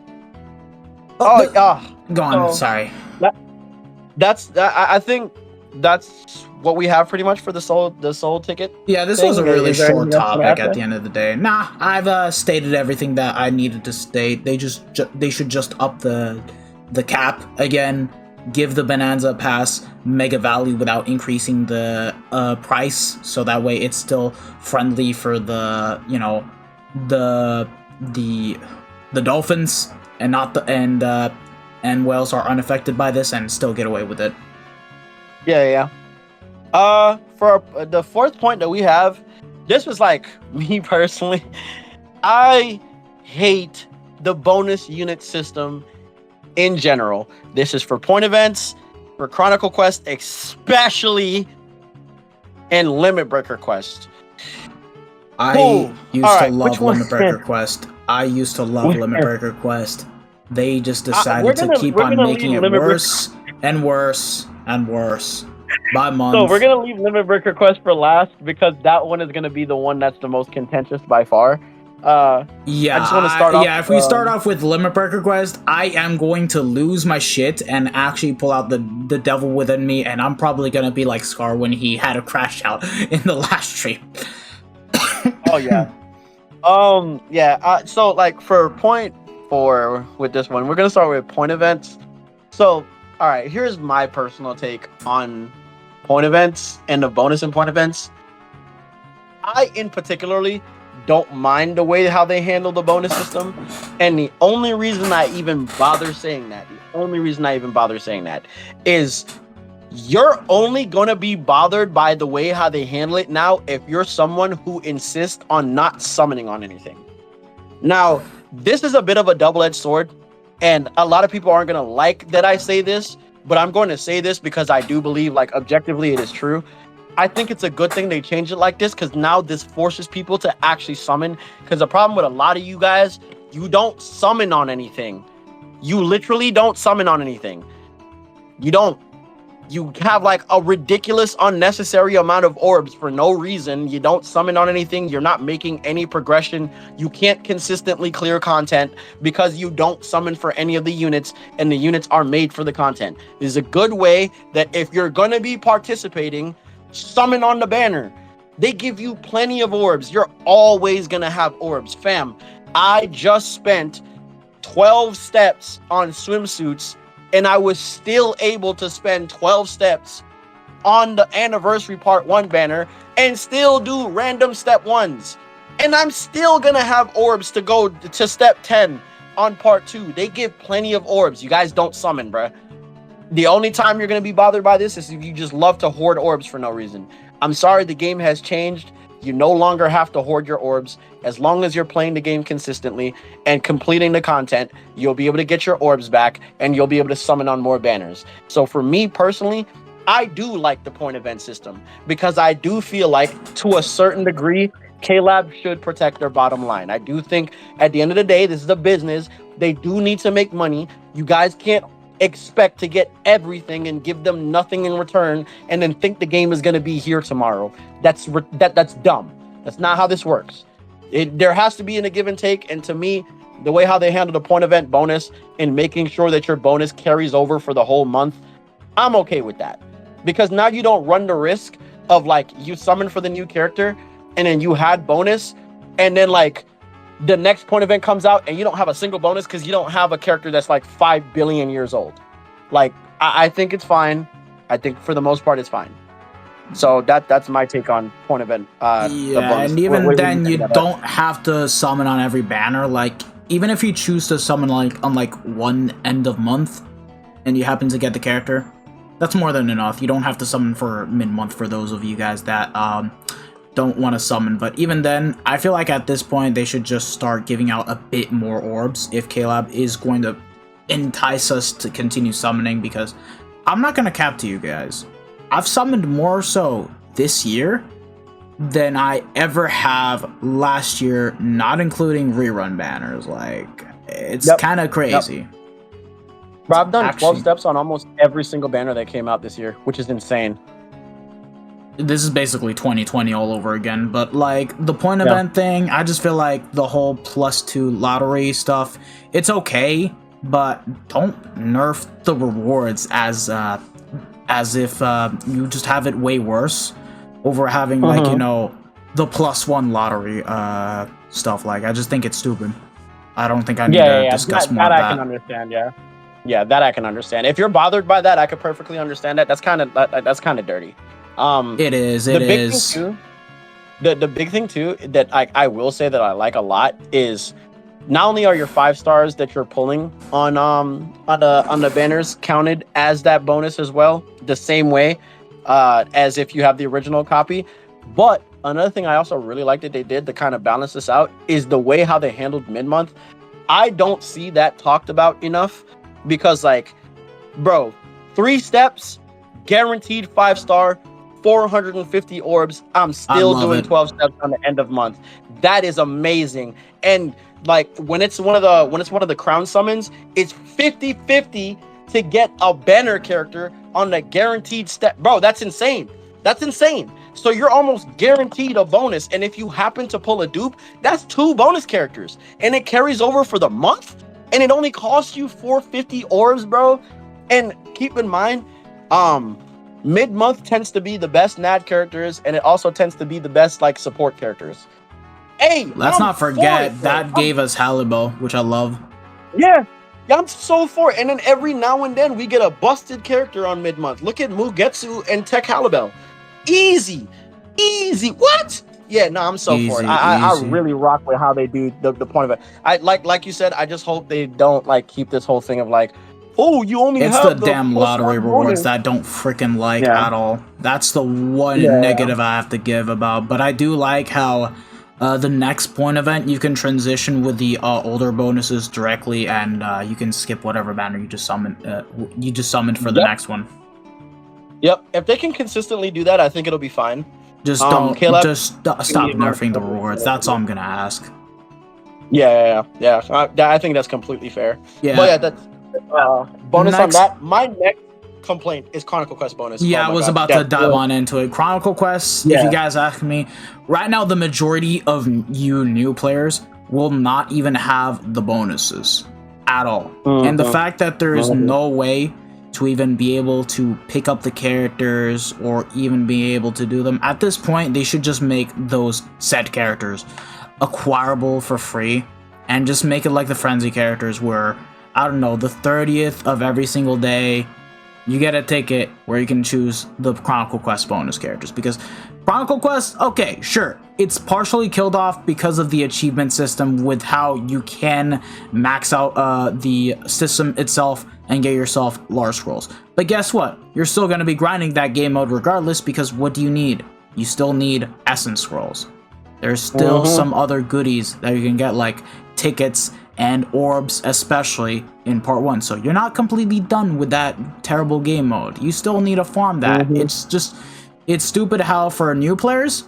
Go on. Sorry. I think that's what we have pretty much for the soul ticket. Yeah, this thing. was a really Is there short anything else to topic add at the end of the day. Nah, I've stated everything that I needed to state. They should just up the cap again. Give the Bonanza Pass mega value without increasing the price, so that way it's still friendly for the the dolphins and not the and whales are unaffected by this and still get away with it. Yeah. For the fourth point that we have, this was like me personally. I hate the bonus unit system in general. This is for point events, for Chronicle Quest, especially, and Limit Breaker Quest. I used to love one? Limit Breaker Quest. I used to love Limit Breaker Quest. They just decided to keep on making it worse and worse and worse by month. So we're gonna leave Limit Breaker Quest for last because that one is gonna be the one that's the most contentious by far. I just want to start off. Yeah, if we start off with Limit Breaker Quest, I am going to lose my shit and actually pull out the devil within me, and I'm probably gonna be like Scar when he had a crash out in the last stream. Oh yeah. So like for point 4 with this one, we're gonna start with point events. So all right, here's my personal take on point events and the bonus in point events. I in particularly don't mind the way how they handle the bonus system, and the only reason I even bother saying that is you're only gonna be bothered by the way how they handle it now if you're someone who insists on not summoning on anything. Now, this is a bit of a double-edged sword, and a lot of people aren't gonna like that I say this, but I'm going to say this because I do believe, like, objectively it is true. I think it's a good thing they changed it like this, because now this forces people to actually summon. Because the problem with a lot of you guys, you don't summon on anything. You literally don't summon on anything. You don't. You have like a ridiculous, unnecessary amount of orbs for no reason. You don't summon on anything. You're not making any progression. You can't consistently clear content because you don't summon for any of the units, and the units are made for the content. This is a good way that if you're going to be participating, summon on the banner. They give you plenty of orbs. You're always going to have orbs. Fam, I just spent 12 steps on swimsuits, and I was still able to spend 12 steps on the anniversary part 1 banner and still do random step 1s. And I'm still gonna have orbs to go to step 10 on part 2. They give plenty of orbs. You guys don't summon, bruh. The only time you're gonna be bothered by this is if you just love to hoard orbs for no reason. I'm sorry, the game has changed. You no longer have to hoard your orbs. As long as you're playing the game consistently and completing the content, you'll be able to get your orbs back and you'll be able to summon on more banners. So for me personally, I do like the point event system because I do feel like to a certain degree, K-Lab should protect their bottom line. I do think at the end of the day, this is a business. They do need to make money. You guys can't expect to get everything and give them nothing in return and then think the game is going to be here tomorrow. That's dumb. That's not how this works. There has to be a give and take, and to me, the way how they handle the point event bonus and making sure that your bonus carries over for the whole month, I'm okay with that. Because now you don't run the risk of like you summon for the new character and then you had bonus and then like the next point event comes out and you don't have a single bonus because you don't have a character that's like 5 billion years old. Like, I think it's fine. I think for the most part it's fine. So that's my take on point event. And even then you don't have to summon on every banner. Like, even if you choose to summon like on like one end of month and you happen to get the character, that's more than enough. You don't have to summon for mid-month for those of you guys that don't want to summon. But even then, I feel like at this point they should just start giving out a bit more orbs if Caleb is going to entice us to continue summoning, because I'm not going to cap to you guys. I've summoned more so this year than I ever have last year, not including rerun banners. Like, it's kind of crazy. Yep. Bro, I've done 12 steps on almost every single banner that came out this year, which is insane. This is basically 2020 all over again. But like the point event thing, I just feel like the whole +2 lottery stuff, it's okay, but don't nerf the rewards as if you just have it way worse over having like, you know, the +1 lottery stuff. Like, I just think it's stupid. I don't think I need to discuss more of that. I can understand, yeah, that I can understand. If you're bothered by that, I could perfectly understand that. That's kind of dirty. It is. The big thing too that I will say that I like a lot is not only are your 5 stars that you're pulling on the banners counted as that bonus as well, the same way as if you have the original copy, but another thing I also really like that they did to kind of balance this out is the way how they handled mid-month. I don't see that talked about enough, because like, bro, 3 steps, guaranteed 5-star, 450 orbs. I'm still doing 12 steps on the end of month. That is amazing. And like when it's one of the crown summons, it's 50-50 to get a banner character on the guaranteed step. Bro, that's insane. That's insane. So you're almost guaranteed a bonus, and if you happen to pull a dupe, that's 2 bonus characters, and it carries over for the month, and it only costs you 450 orbs, bro. And keep in mind, mid-month tends to be the best NAD characters, and it also tends to be the best like support characters. Hey, let's not forget that gave us Halibo, which I love. Yeah, I'm so for it. And then every now and then we get a busted character on mid-month. Look at Mugetsu and Tech Halibel. Easy. What? Yeah, no, I'm so for it. I really rock with how they do the point of it. I like you said, I just hope they don't like keep this whole thing of like, oh, you only it's have the damn lottery rewards that I don't freaking like at all. That's the one negative I have to give about. But I do like how the next point event you can transition with the older bonuses directly, and you can skip whatever banner you just summoned. For the next one. Yep. If they can consistently do that, I think it'll be fine. Just stop nerfing the rewards. That's all I'm gonna ask. Yeah. I think that's completely fair. Yeah. But yeah, that's bonus on that. My next complaint is Chronicle Quest bonus. Yeah, I was about to dive on into it. Chronicle Quest, if you guys ask me, right now the majority of you new players will not even have the bonuses at all. And the fact that there is no way to even be able to pick up the characters or even be able to do them, at this point they should just make those set characters acquirable for free and just make it like the frenzy characters where, I don't know, the 30th of every single day you get a ticket where you can choose the Chronicle Quest bonus characters. Because Chronicle Quest, okay, sure, it's partially killed off because of the achievement system with how you can max out the system itself and get yourself large scrolls. But guess what? You're still going to be grinding that game mode regardless, because what do you need? You still need essence scrolls. There's still some other goodies that you can get, like tickets and orbs, especially in part 1. So you're not completely done with that terrible game mode. You still need to farm that. It's stupid how for new players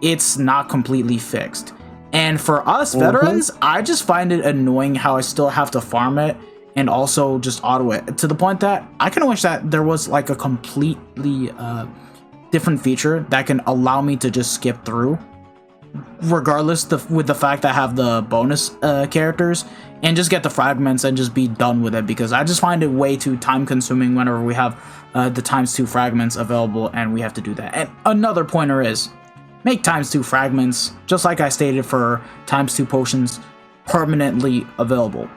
it's not completely fixed, and for us veterans, I just find it annoying how I still have to farm it and also just auto it, to the point that I kind of wish that there was like a completely different feature that can allow me to just skip through regardless with the fact that I have the bonus characters, and just get the fragments and just be done with it, because I just find it way too time consuming whenever we have the ×2 fragments available and we have to do that. And another pointer is make ×2 fragments, just like I stated for ×2 potions, permanently available.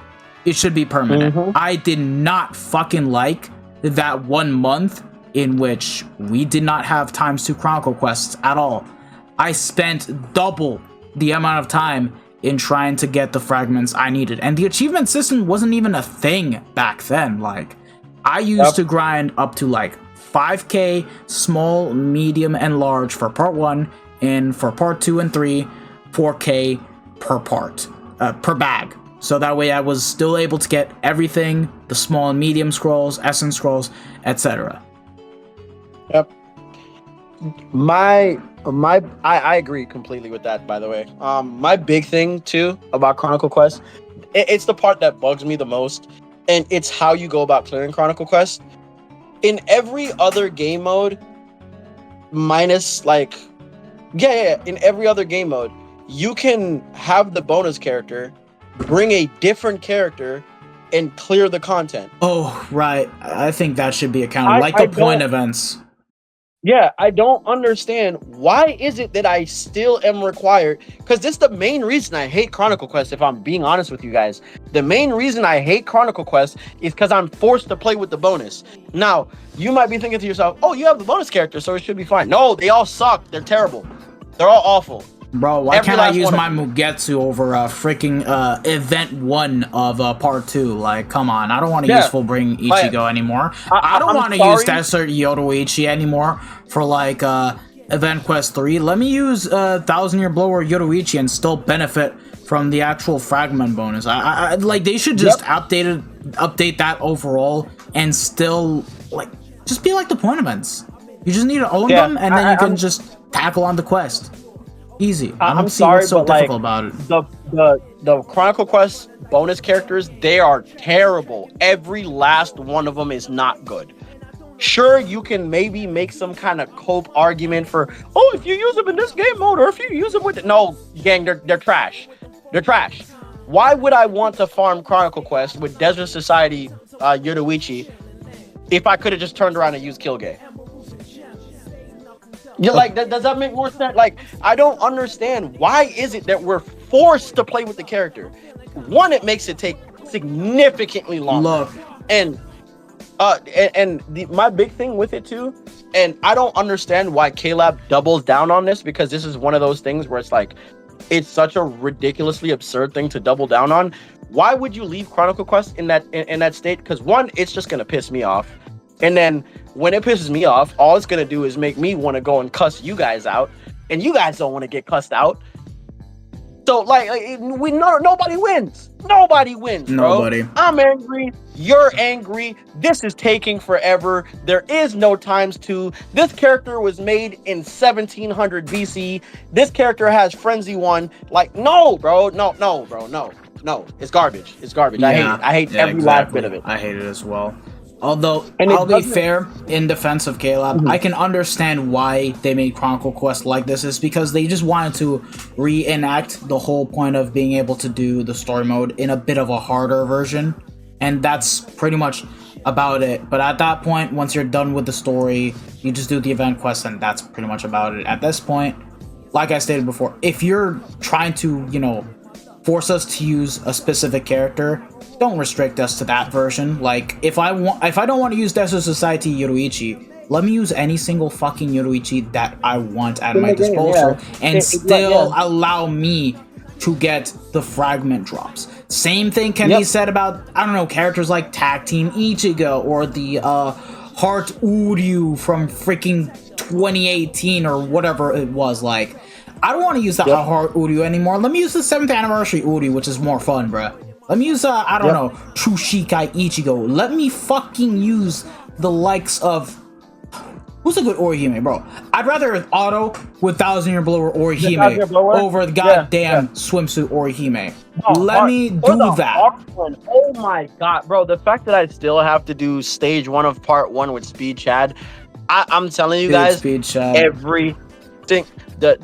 It should be permanent. I did not fucking like that 1 month in which we did not have ×2 Chronicle quests at all. I spent double the amount of time in trying to get the fragments I needed. And the achievement system wasn't even a thing back then. Like, I used to grind up to like 5k small, medium, and large for part 1, and for part 2 and 3, 4k per part, per bag. So that way I was still able to get everything, the small and medium scrolls, essence scrolls, etc. Yep. I agree completely with that, by the way. My big thing too about Chronicle Quest, it's the part that bugs me the most, and it's how you go about clearing Chronicle Quest. In every other game mode, minus like in every other game mode, you can have the bonus character bring a different character and clear the content. Oh, right. I think that should be accounted, like the point events. Yeah, I don't understand why is it that I still am required, because this is the main reason I hate Chronicle Quest, if I'm being honest with you guys. The main reason I hate Chronicle Quest is because I'm forced to play with the bonus. Now, you might be thinking to yourself, oh, you have the bonus character, so it should be fine. No, they all suck. They're terrible. They're all awful. Bro, why can't I use my Mugetsu over freaking event 1 of part 2? Like, come on. I don't want to use Fullbring Ichigo anymore. I don't want to use Desert Yoruichi anymore for like event quest 3. Let me use 1000 Year Blower Yoruichi and still benefit from the actual fragment bonus. I like, they should just update that overall, and still like just be like the point events. You just need to own them, and then you can just tackle on the quest. Easy. I'm sorry, what's so but difficult about it. The Chronicle Quest bonus characters, they are terrible. Every last one of them is not good. Sure, you can maybe make some kind of cope argument for, oh, if you use them in this game mode, or if you use them with it. No, gang, they're trash. They're trash. Why would I want to farm Chronicle Quest with Desert Society Yoruichi if I could have just turned around and used Kilgay? Yeah, like, does that make more sense? Like, I don't understand. Why is it that we're forced to play with the character? One, it makes it take significantly longer. Look. And my big thing with it too, and I don't understand why K-Lab doubles down on this, because this is one of those things where it's like, it's such a ridiculously absurd thing to double down on. Why would you leave Chronicle Quest in that state? Because one, it's just gonna piss me off. And then when it pisses me off, all it's gonna do is make me want to go and cuss you guys out, and you guys don't want to get cussed out. So like, nobody wins. Nobody wins, bro. Nobody. I'm angry. You're angry. This is taking forever. There is no ×2. This character was made in 1700 BC. This character has Frenzy 1. Like, no, bro. No. It's garbage. It's garbage. Yeah. I hate every last bit of it. I hate it as well. Although, I'll be fair, in defense of K-Lab, I can understand why they made Chronicle Quest like this. Is because they just wanted to reenact the whole point of being able to do the story mode in a bit of a harder version. And that's pretty much about it. But at that point, once you're done with the story, you just do the event quest, and that's pretty much about it. At this point, like I stated before, if you're trying to, force us to use a specific character, don't restrict us to that version. Like, if I don't want to use Desert Society Yoruichi, let me use any single fucking Yoruichi that I want at my disposal, and still allow me to get the fragment drops. Same thing can be said about, I don't know, characters like Tag Team Ichigo, or the Heart Uryu from freaking 2018 or whatever it was. Like, I don't want to use the Heart Uryu anymore. Let me use the 7th anniversary Uryu, which is more fun, bruh. Let me use, I don't know, Chushikai Ichigo. Let me fucking use the likes of... Who's a good Orihime, bro? I'd rather auto with 1000 Year Blower Orihime over the goddamn swimsuit Orihime. Let me do that. Oh my god, bro. The fact that I still have to do stage 1 of part 1 with Speed Chad, I'm telling you guys, think the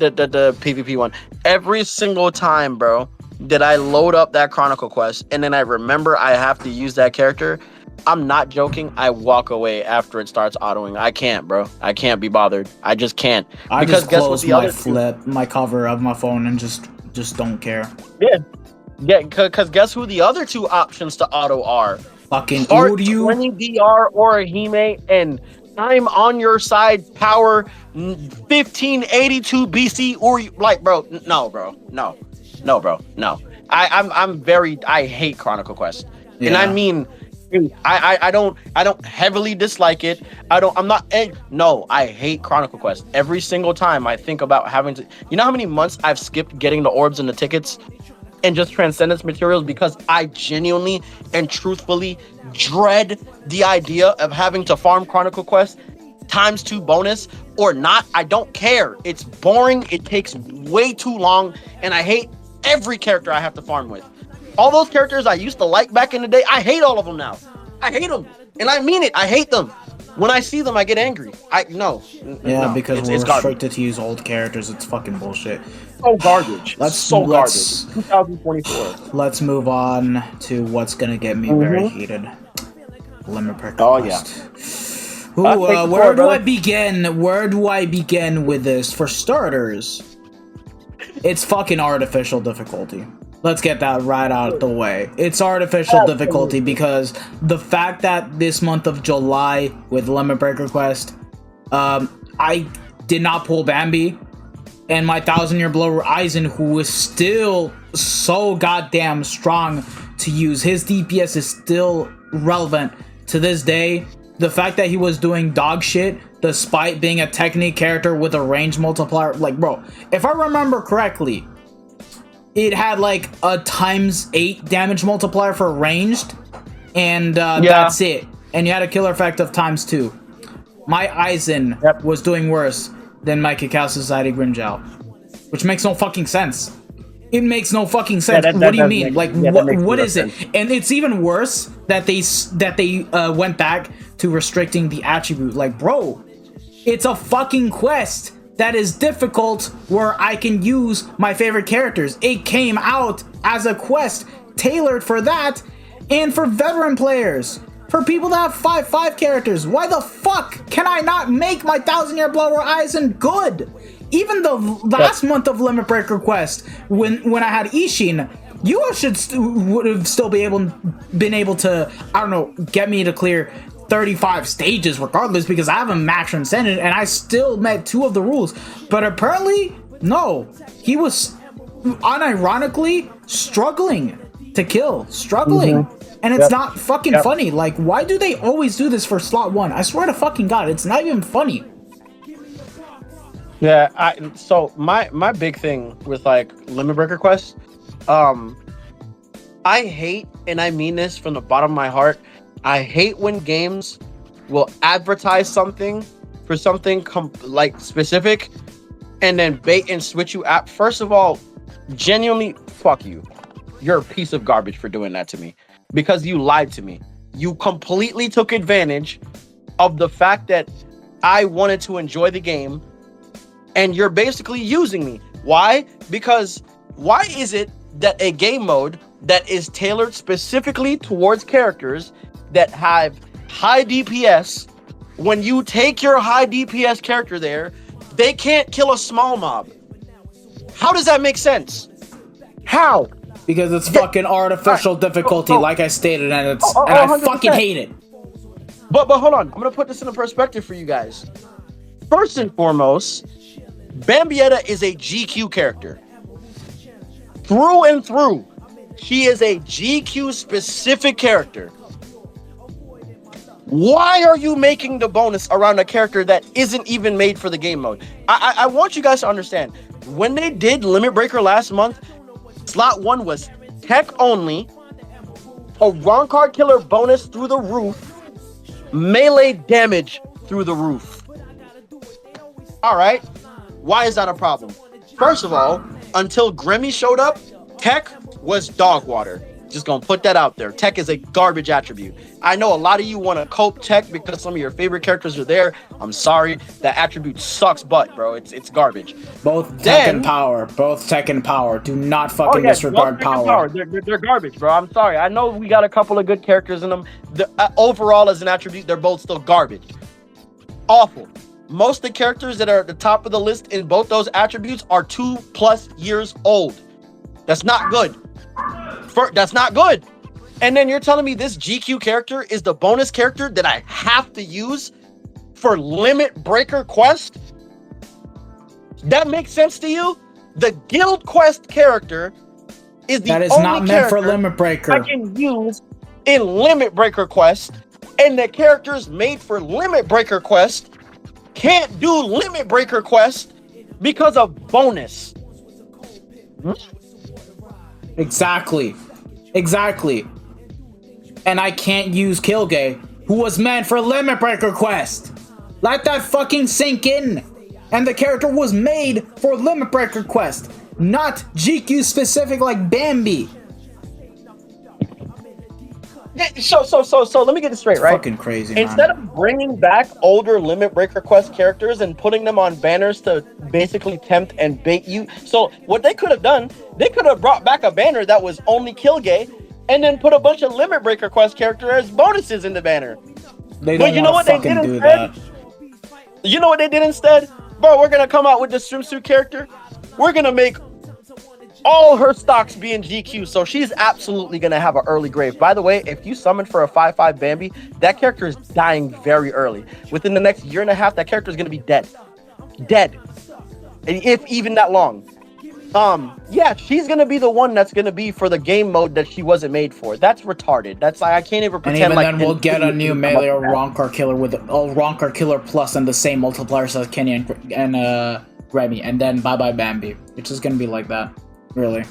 PvP one. Every single time, bro, that I load up that Chronicle quest and then I remember I have to use that character, I'm not joking. I walk away after it starts autoing. I can't, bro. I can't be bothered. I just can't. I Because just guess what close the my other my cover of my phone and just don't care. yeah, because guess who the other two options to auto are? Fucking Heart Uryu. 20 DR or a Hime, and I'm on your side. Power 1582 BC, or like, bro, no, bro, no, bro, no. I hate Chronicle Quest, and I Yeah. mean, I don't heavily dislike it. No, I hate Chronicle Quest. Every single time I think about having to, you know how many months I've skipped getting the orbs and the tickets and just transcendence materials because I genuinely and truthfully dread the idea of having to farm Chronicle Quest ×2 bonus or not. I don't care. It's boring. It takes way too long, and I hate every character I have to farm with. All those characters I used to like back in the day, I hate all of them now. I hate them, and I mean it. I hate them. When I see them, I get angry. Because we're restricted to use old characters. It's fucking bullshit. So garbage. Let's 2024. Let's move on to what's gonna get me very heated. Limit Break Quest. Where do I begin? Where do I begin with this? For starters, it's fucking artificial difficulty. Let's get that right out of the way. It's artificial difficulty because the fact that this month of July with Limit Breaker Quest, I did not pull Bambi, and my 1,000-year blower Aizen, who is still so goddamn strong to use. His DPS is still relevant to this day. The fact that he was doing dog shit despite being a technique character with a range multiplier, like, bro, if I remember correctly, it had like a ×8 damage multiplier for ranged, and that's it. And you had a killer effect of ×2. My Aizen was doing worse than my Cacao Society Grinjal, which makes no fucking sense. It makes no fucking sense. What do you mean? What is it? And it's even worse that they went back to restricting the attribute. Like, bro, it's a fucking quest that is difficult where I can use my favorite characters. It came out as a quest tailored for that and for veteran players. For people that have 5/5 characters. Why the fuck can I not make my 1,000-year blower Aizen good? Even the last month of Limit Breaker Quest, when I had Ishin, you would have still been able to, I don't know, get me to clear 35 stages regardless, because I haven't maxed Transcendent and I still met 2 of the rules. But apparently, no. He was unironically struggling to kill. And it's not fucking funny. Like, why do they always do this for slot 1? I swear to fucking God, it's not even funny. Yeah, so my big thing with like Limit Breaker Quest, I hate, and I mean this from the bottom of my heart, I hate when games will advertise something for something like specific and then bait and switch you at. First of all, genuinely, fuck you. You're a piece of garbage for doing that to me, because you lied to me. You completely took advantage of the fact that I wanted to enjoy the game, and you're basically using me. Why? Because why is it that a game mode that is tailored specifically towards characters that have high DPS, when you take your high DPS character there, they can't kill a small mob? How does that make sense? How? Because it's fucking artificial difficulty, like I stated, and I fucking hate it. But hold on, I'm gonna put this in a perspective for you guys. First and foremost, Bambietta is a GQ character. Through and through, she is a GQ specific character. Why are you making the bonus around a character that isn't even made for the game mode? I want you guys to understand, when they did Limit Breaker last month, slot 1 was tech only, a wrong card killer bonus through the roof, melee damage through the roof. All right, why is that a problem? First of all, until Grimmy showed up, tech was dog water. Just gonna put that out there. Tech is a garbage attribute. I know a lot of you want to cope tech because some of your favorite characters are there. I'm sorry, that attribute sucks butt, bro. It's garbage. Both tech and power. Both tech and power. Do not fucking disregard power. They're garbage, bro. I'm sorry. I know we got a couple of good characters in them. Overall, as an attribute, they're both still garbage. Awful. Most of the characters that are at the top of the list in both those attributes are 2+ years old. That's not good. That's not good. And then you're telling me this GQ character is the bonus character that I have to use for Limit Breaker Quest? That makes sense to you? The Guild Quest character is the only not meant for Limit Breaker. I can use in Limit Breaker Quest, and the characters made for Limit Breaker Quest can't do Limit Breaker Quest because of bonus. Exactly. And I can't use Kilgay, who was meant for Limit Breaker Quest. Let that fucking sink in. And the character was made for Limit Breaker Quest, not GQ specific like Bambi. So let me get this straight, right? Fucking crazy, man. Instead of bringing back older Limit Breaker Quest characters and putting them on banners to basically tempt and bait you, so what they could have done, they could have brought back a banner that was only Kilgay, and then put a bunch of Limit Breaker Quest characters as bonuses in the banner. But you know what they did instead? You know what they did instead? Bro, we're gonna come out with this swimsuit character. We're gonna make all her stocks be in GQ, so she's absolutely gonna have an early grave. By the way, if you summon for a 5/5 Bambi, that character is dying very early. Within the next year and a half, that character is gonna be dead, and if even that long. Yeah, she's gonna be the one that's gonna be for the game mode that she wasn't made for. That's retarded. That's like I can't even pretend. And even then, we'll get a new melee or Ronkar killer with Ronkar killer plus and the same multipliers as Kenny and Remy, and then bye Bambi. It's just gonna be like that, really.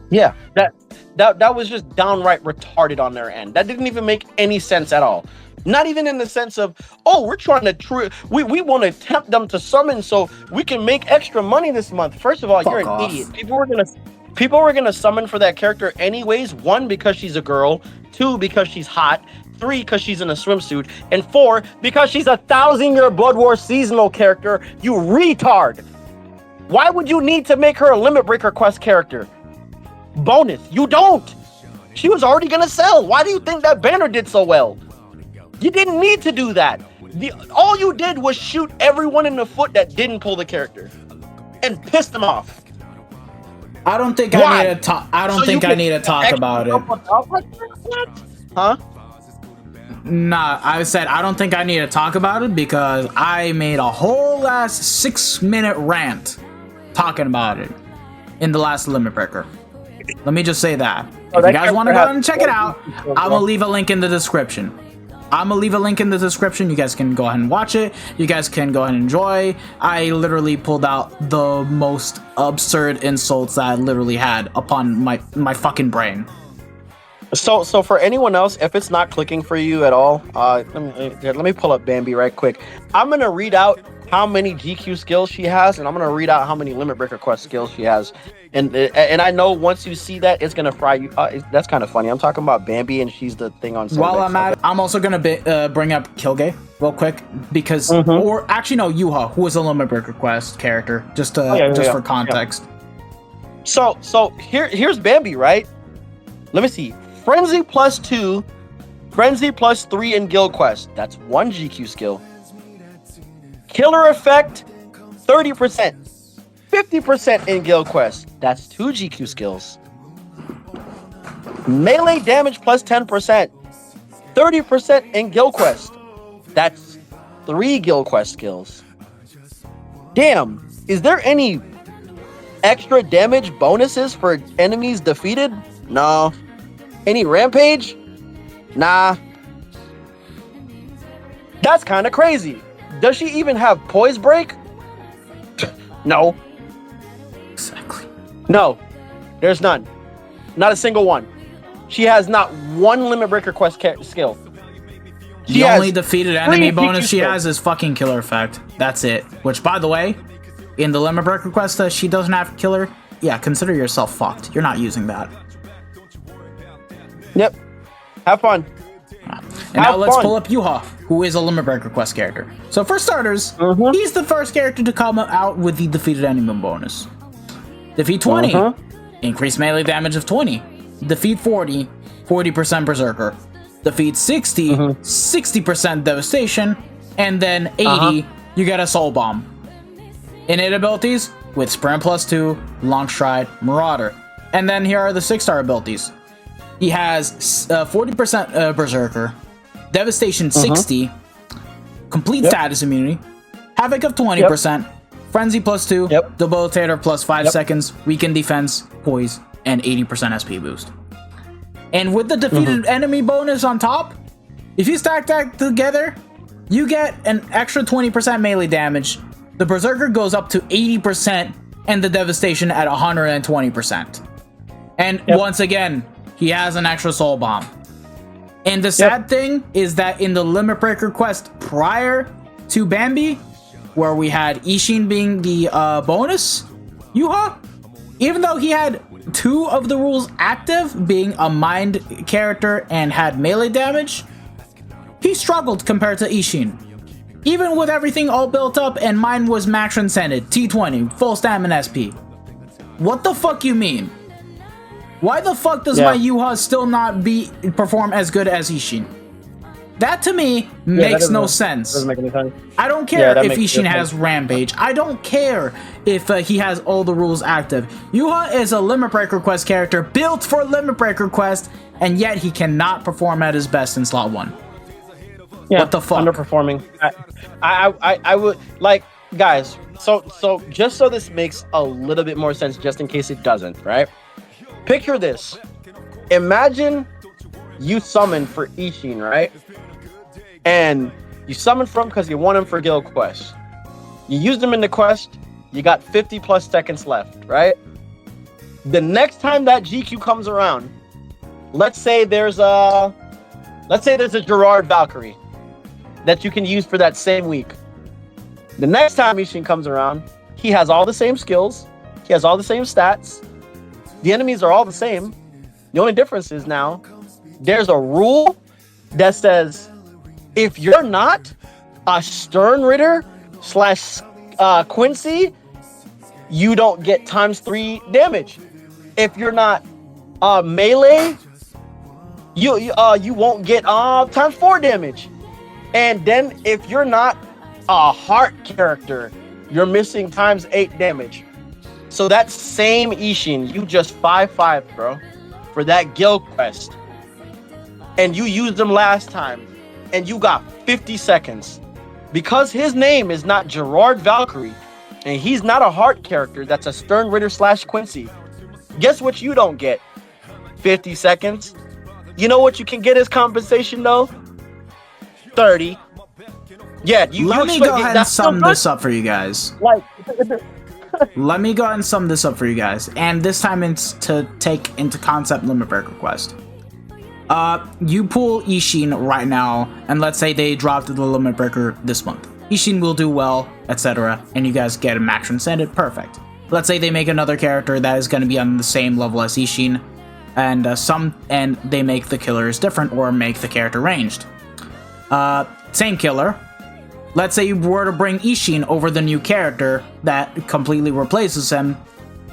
Yeah, that was just downright retarded on their end. That didn't even make any sense at all. Not even in the sense of, oh, we're trying to we want to tempt them to summon so we can make extra money this month. First of all, you're an idiot. People were gonna summon for that character anyways. 1, because she's a girl. 2, because she's hot. 3, because she's in a swimsuit. And 4, because she's a 1,000-year Blood War seasonal character. You retard. Why would you need to make her a Limit Breaker Quest character? Bonus. You don't. She was already gonna sell. Why do you think that banner did so well? You didn't need to do that. All you did was shoot everyone in the foot that didn't pull the character and piss them off. I don't think I need to talk. I don't think I need to talk about it. Huh? Nah, I said I don't think I need to talk about it because I made a whole last 6-minute rant talking about it in the last Limit Breaker. Let me just say that. If you guys want to go and check it out, I'm gonna leave a link in the description. You guys can go ahead and watch it. You guys can go ahead and enjoy. I literally pulled out the most absurd insults that I literally had upon my fucking brain. So for anyone else, if it's not clicking for you at all, let me pull up Bambi right quick. I'm gonna read out how many GQ skills she has, and I'm gonna read out how many Limit Breaker Quest skills she has. And I know once you see that, it's gonna fry you. That's kind of funny. I'm talking about Bambi, and she's the thing on. While I'm at it, I'm also gonna bring up Kilgay real quick because, or actually no, Yuha, who is a Limit Breaker Quest character, just for context. Yeah. So here's Bambi, right? Let me see. Frenzy +2, Frenzy +3 in Guild Quest. That's 1 GQ skill. Killer effect, 30%. 50% in Guild Quest. That's 2 GQ skills. Melee damage +10%. 30% in Guild Quest. That's 3 Guild Quest skills. Damn, is there any extra damage bonuses for enemies defeated? No. Any rampage? Nah. That's kind of crazy. Does she even have poise break? No. Exactly. No. There's none. Not a single one. She has not one Limit Breaker Quest skill. The only defeated enemy bonus she has is fucking Killer Effect. That's it. Which, by the way, in the Limit Breaker Quest, she doesn't have Killer. Yeah, consider yourself fucked. You're not using that. Yep. Have fun. And now let's pull up Yuha, who is a Limit Breaker Quest character. So for starters, he's the first character to come out with the defeated enemy bonus. Defeat 20, increase melee damage of 20. Defeat 40, 40% Berserker. Defeat 60, 60% Devastation. And then 80, you get a Soul Bomb. Innate abilities with Sprint +2, Long Stride, Marauder. And then here are the 6-star abilities. He has 40% Berserker, Devastation 60, Complete Status Immunity, Havoc of 20%, Frenzy +2, Debilitator +5 seconds, Weaken Defense, Poise, and 80% SP boost. And with the defeated enemy bonus on top, if you stack that together, you get an extra 20% melee damage. The Berserker goes up to 80%, and the Devastation at 120%. And once again, he has an extra Soul Bomb. And the sad thing is that in the Limit Breaker quest prior to Bambi, where we had Ishin being the bonus, Yuha, even though he had 2 of the rules active, being a mind character and had melee damage, he struggled compared to Ishin. Even with everything all built up and mine was max transcended, T20, full stamina SP. What the fuck you mean? Why the fuck does my Yuha still not perform as good as Ishin? That to me makes no sense. Doesn't make any sense. I don't care if Ishin has Rampage. I don't care if he has all the rules active. Yuha is a Limit Breaker Quest character built for Limit Breaker Quest, and yet he cannot perform at his best in slot 1. Yeah, what the fuck? Underperforming. I would like, guys. So just so this makes a little bit more sense, just in case it doesn't, right? Picture this. Imagine you summon for Ishin, right? And you summon from because you want him for guild quest. You used him in the quest. You got 50 plus seconds left, right? The next time that GQ comes around, let's say there's a Gerard Valkyrie that you can use for that same week. The next time Ishin comes around, he has all the same skills. He has all the same stats. The enemies are all the same. The only difference is now there's a rule that says if you're not a Stern Ritter / Quincy, you don't get ×3 damage. If you're not melee, you won't get ×4 damage. And then if you're not a heart character, you're missing ×8 damage. So that same Ishin, you just 5-5, bro, for that guild quest. And you used him last time, and you got 50 seconds. Because his name is not Gerard Valkyrie, and he's not a heart character that's a Stern Ritter / Quincy, guess what you don't get? 50 seconds. You know what you can get as compensation, though? 30. Yeah, Let me go ahead and sum this up for you guys. Let me go ahead and sum this up for you guys. And this time it's to take into concept Limit Breaker Quest. You pull Ishin right now, and let's say they drop to the Limit Breaker this month. Ishin will do well, etc. And you guys get a max transcended, perfect. Let's say they make another character that is going to be on the same level as Ishin, and they make the killers different or make the character ranged. Same killer. Let's say you were to bring Ishin over the new character that completely replaces him.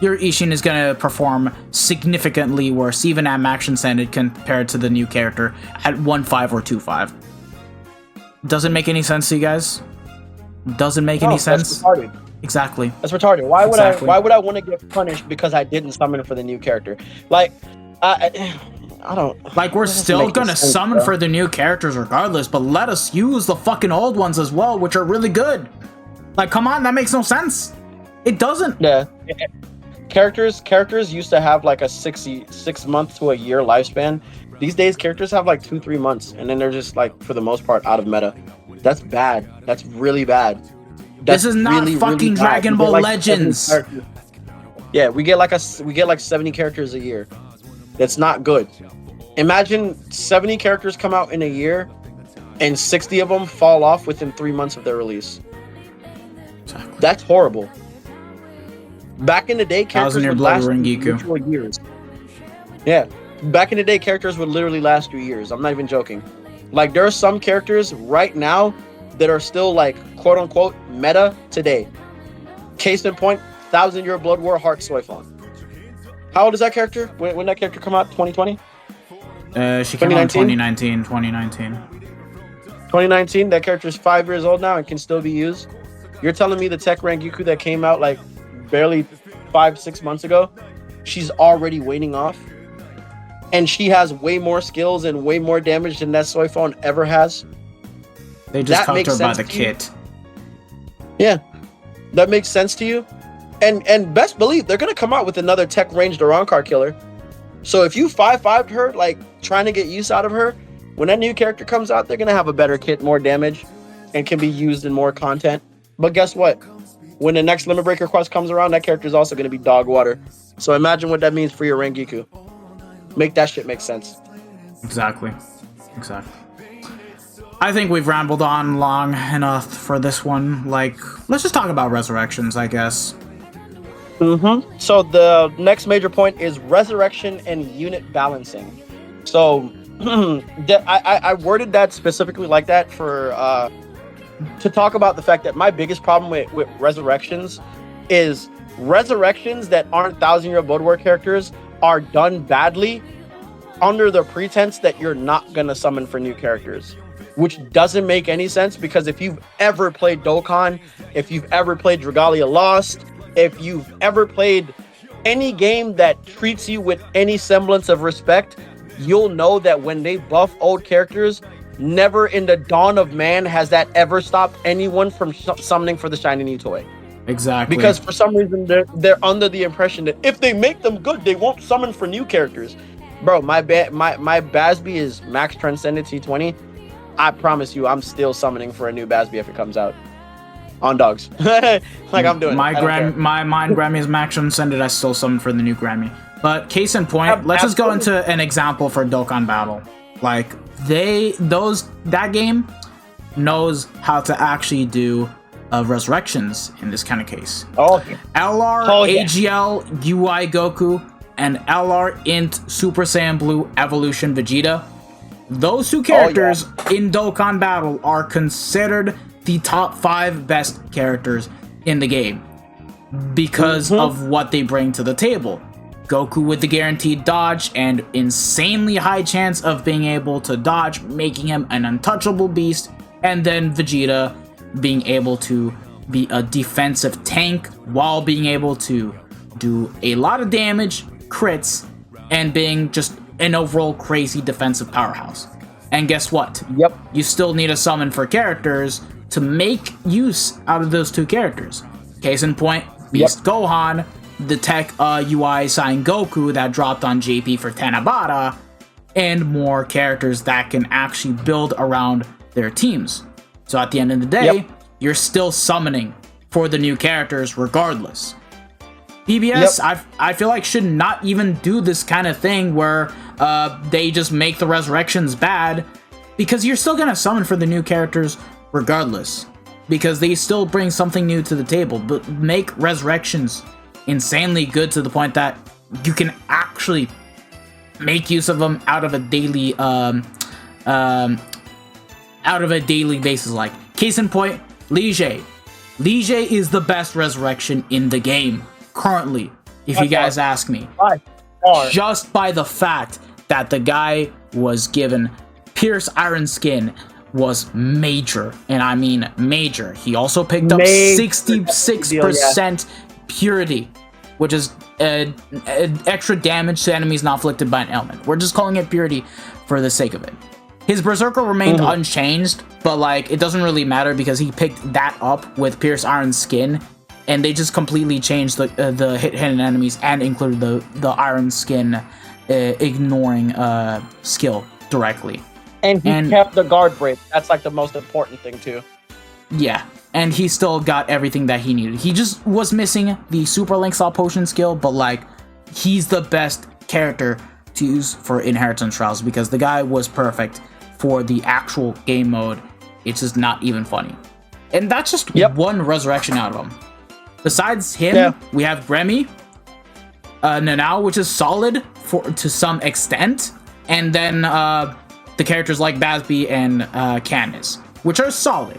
Your Ishin is going to perform significantly worse, even at max transcended, compared to the new character at 1-5 or 2-5. Doesn't make any sense to you guys? Doesn't make any sense? That's retarded. Exactly. That's retarded. Why would I want to get punished because I didn't summon for the new character? Like, I don't... Like, we're still gonna summon for the new characters regardless, but let us use the fucking old ones as well, which are really good. Like, come on, that makes no sense. It doesn't. Yeah. Characters used to have like a 6 month to a year lifespan. These days, characters have like 2-3 months, and then they're just like, for the most part, out of meta. That's bad. That's really bad. This is not really, fucking really Dragon Ball Legends. Yeah, we get like 70 characters a year. That's not good. Imagine 70 characters come out in a year, and 60 of them fall off within 3 months of their release. Exactly. That's horrible. Back in the day, characters would last literal years. Yeah, back in the day, characters would literally last you years. I'm not even joking. Like, there are some characters right now that are still, like, quote unquote meta today. Case in point, 1,000-Year Blood War Heart Soifon. How old is that character? When that character come out? 2020? She came out in 2019. 2019, that character is 5 years old now and can still be used. You're telling me the Tech Rangiku that came out like barely 5-6 months ago, she's already waning off? And she has way more skills and way more damage than that Soifon ever has? They just cuffed her by the kit. Yeah. That makes sense to you? And best believe they're gonna come out with another tech ranged Arankar killer. So if you 5-5'd her, like trying to get use out of her, when that new character comes out, they're gonna have a better kit, more damage, and can be used in more content. But guess what? When the next Limit Breaker quest comes around, that character is also gonna be dog water. So imagine what that means for your Rengiku. Make that shit make sense. Exactly. I think we've rambled on long enough for this one. Like, let's just talk about resurrections, I guess. So the next major point is resurrection and unit balancing. So I worded that specifically like that for to talk about the fact that my biggest problem with resurrections is resurrections that aren't 1,000-Year Blood War characters are done badly under the pretense that you're not gonna summon for new characters, which doesn't make any sense, because if you've ever played Dokkan, if you've ever played Dragalia Lost, if you've ever played any game that treats you with any semblance of respect, you'll know that when they buff old characters, never in the dawn of man has that ever stopped anyone from summoning for the shiny new toy. Exactly. Because for some reason they're under the impression that if they make them good, they won't summon for new characters. Bro, my Basby is max transcended T20. I promise you, I'm still summoning for a new Basby if it comes out. On dogs. Like, I'm doing my mind Grammy is max transcended. I still summon for the new Grammy. But case in point, let's just go into an example for Dokkan Battle. Like, that game knows how to actually do resurrections in this kind of case. LR, AGL, UI Goku, and LR Int Super Saiyan Blue Evolution Vegeta. Those two characters in Dokkan Battle are considered the top 5 best characters in the game because of what they bring to the table. Goku with the guaranteed dodge and insanely high chance of being able to dodge, making him an untouchable beast, and then Vegeta being able to be a defensive tank while being able to do a lot of damage, crits, and being just an overall crazy defensive powerhouse. And guess what? You still need a summon for characters to make use out of those two characters. Case in point, Beast Gohan, the Tech UI Sign Goku that dropped on JP for Tanabata, and more characters that can actually build around their teams. So at the end of the day, you're still summoning for the new characters regardless. BBS, I feel like should not even do this kind of thing where they just make the resurrections bad, because you're still gonna summon for the new characters regardless, because they still bring something new to the table. But make resurrections insanely good to the point that you can actually make use of them out of a daily basis. Like, case in point, Lige is the best resurrection in the game currently, if you guys ask me, just by the fact that the guy was given Pierce Iron Skin was major, and I mean major. He also picked up 66% purity, which is extra damage to enemies not afflicted by an ailment. We're just calling it purity for the sake of it. His Berserker remained unchanged, but like, it doesn't really matter because he picked that up with Pierce Iron Skin, and they just completely changed the hidden enemies and included the Iron Skin ignoring skill directly. And he kept the guard break. That's like the most important thing too. Yeah, and he still got everything that he needed. He just was missing the Super Link Saw Potion skill, but like, he's the best character to use for Inheritance Trials because the guy was perfect for the actual game mode. It's just not even funny. And that's just one resurrection out of him. Besides him, we have Remy, Nanao, which is solid to some extent, and then the characters like Basby and Candace, which are solid,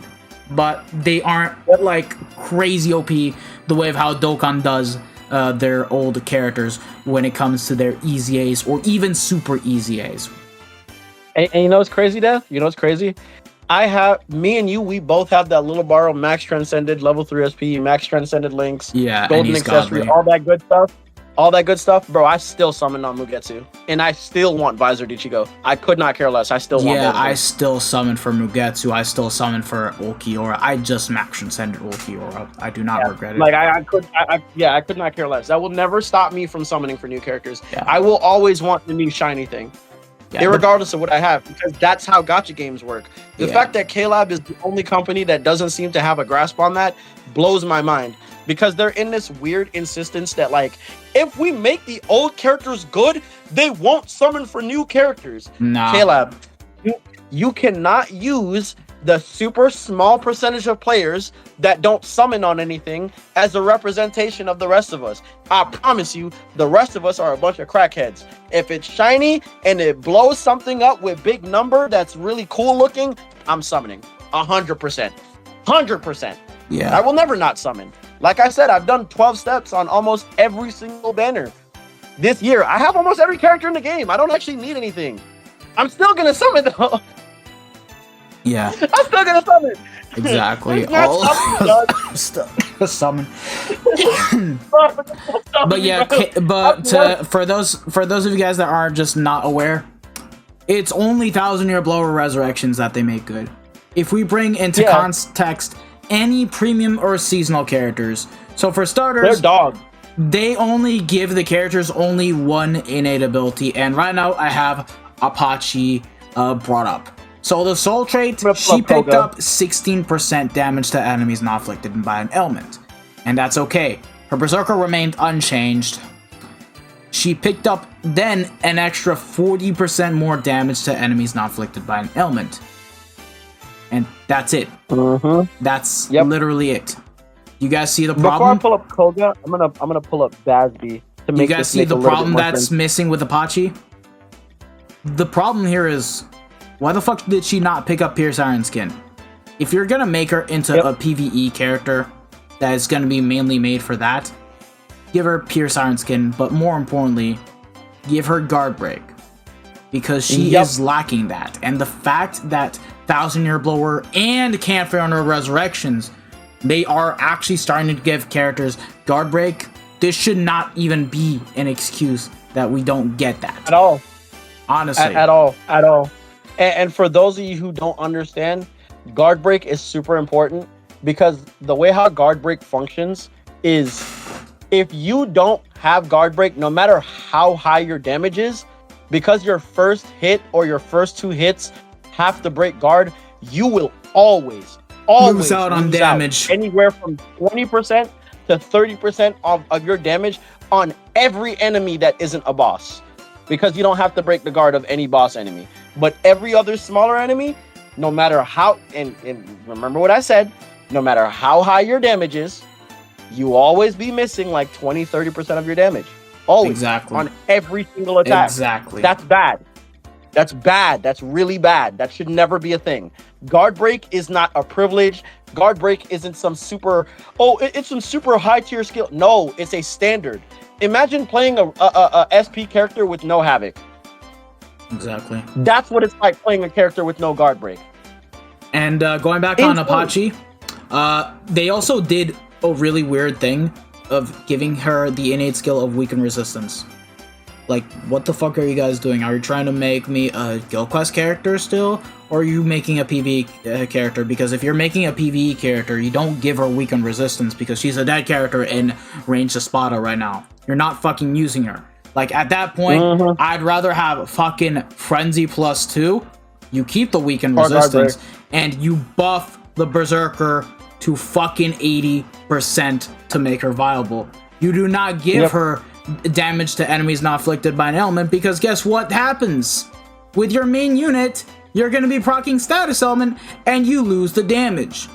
but they aren't like crazy OP the way of how Dokkan does their old characters when it comes to their easy A's or even super easy A's. And you know what's crazy, Death? You know what's crazy? Me and you, we both have that little borrow Max Transcended, level 3 SP, Max Transcended Links, Golden Accessory, godly. all that good stuff. Bro, I still summon on Mugetsu. And I still want Visor Ichigo. I could not care less. I still want both of them. I still summon for Mugetsu. I still summon for Ulquiorra. I just Max Transcended Ulquiorra. I do not regret it. Like, I could not care less. That will never stop me from summoning for new characters. Yeah. I will always want the new shiny thing. Irregardless of what I have, because that's how gacha games work. The fact that K-Lab is the only company that doesn't seem to have a grasp on that blows my mind. Because they're in this weird insistence that, like, if we make the old characters good, they won't summon for new characters. Nah. K-Lab, you cannot use the super small percentage of players that don't summon on anything as a representation of the rest of us. I promise you, the rest of us are a bunch of crackheads. If it's shiny and it blows something up with big number that's really cool looking, I'm summoning 100%. 100%. Yeah. I will never not summon. Like I said, I've done 12 steps on almost every single banner. This year, I have almost every character in the game. I don't actually need anything. I'm still going to summon though. Yeah. I'm still gonna summon. Exactly. Summon. But yeah, for those of you guys that are just not aware, it's only 1,000-Year Blower Resurrections that they make good. If we bring into context any premium or seasonal characters, so for starters, they're dog. They only give the characters only one innate ability, and right now I have Apache brought up. So the soul trait, she picked up 16% damage to enemies not afflicted by an ailment. And that's okay. Her Berserker remained unchanged. She picked up then an extra 40% more damage to enemies not afflicted by an ailment. And that's it. That's literally it. You guys see the problem? Before I pull up Koga, I'm gonna pull up Basby to make. You guys see the problem that's missing with Apache? The problem here is, why the fuck did she not pick up Pierce Iron Skin? If you're gonna make her into a PvE character that is gonna be mainly made for that, give her Pierce Iron Skin, but more importantly, give her Guard Break. Because she is lacking that. And the fact that 1,000-Year Blower and Campfire Under Resurrections, they are actually starting to give characters Guard Break, this should not even be an excuse that we don't get that. At all. Honestly. At all. And for those of you who don't understand, Guard Break is super important because the way how Guard Break functions is if you don't have Guard Break, no matter how high your damage is, because your first hit or your first 2 hits have to break guard, you will always lose out on damage. Anywhere from 20% to 30% of your damage on every enemy that isn't a boss. Because you don't have to break the guard of any boss enemy. But every other smaller enemy, no matter how, and remember what I said, no matter how high your damage is, you always be missing like 20-30% of your damage. Always. Exactly. On every single attack. Exactly. That's bad. That's bad. That's really bad. That should never be a thing. Guard Break is not a privilege. Guard Break isn't some super, it's some super high tier skill. No, it's a standard. Imagine playing a SP character with no Havoc. Exactly. That's what it's like playing a character with no Guard Break. And going back on Apache, they also did a really weird thing of giving her the innate skill of weaken resistance. Like, what the fuck are you guys doing? Are you trying to make me a Guild Quest character still? Or are you making a PvE character? Because if you're making a PvE character, you don't give her weaken resistance because she's a dead character in Range Espada right now. You're not fucking using her. Like, at that point, I'd rather have fucking Frenzy +2. You keep the weaken resistance, and you buff the Berserker to fucking 80% to make her viable. You do not give her damage to enemies not afflicted by an ailment, because guess what happens? With your main unit, you're going to be proccing status element, and you lose the damage.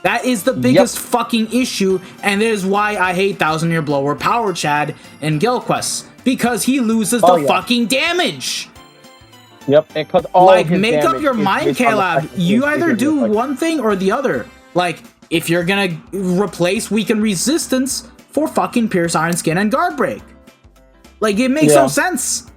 That is the biggest fucking issue, and that is why I hate 1,000-Year Blower, Power Chad, and Guild Quests. because he loses the fucking damage. Yep, because make up your mind, Caleb. You either do one thing or the other. Like, if you're gonna replace weakened resistance for fucking Pierce Iron Skin and Guard Break. Like, it makes no sense.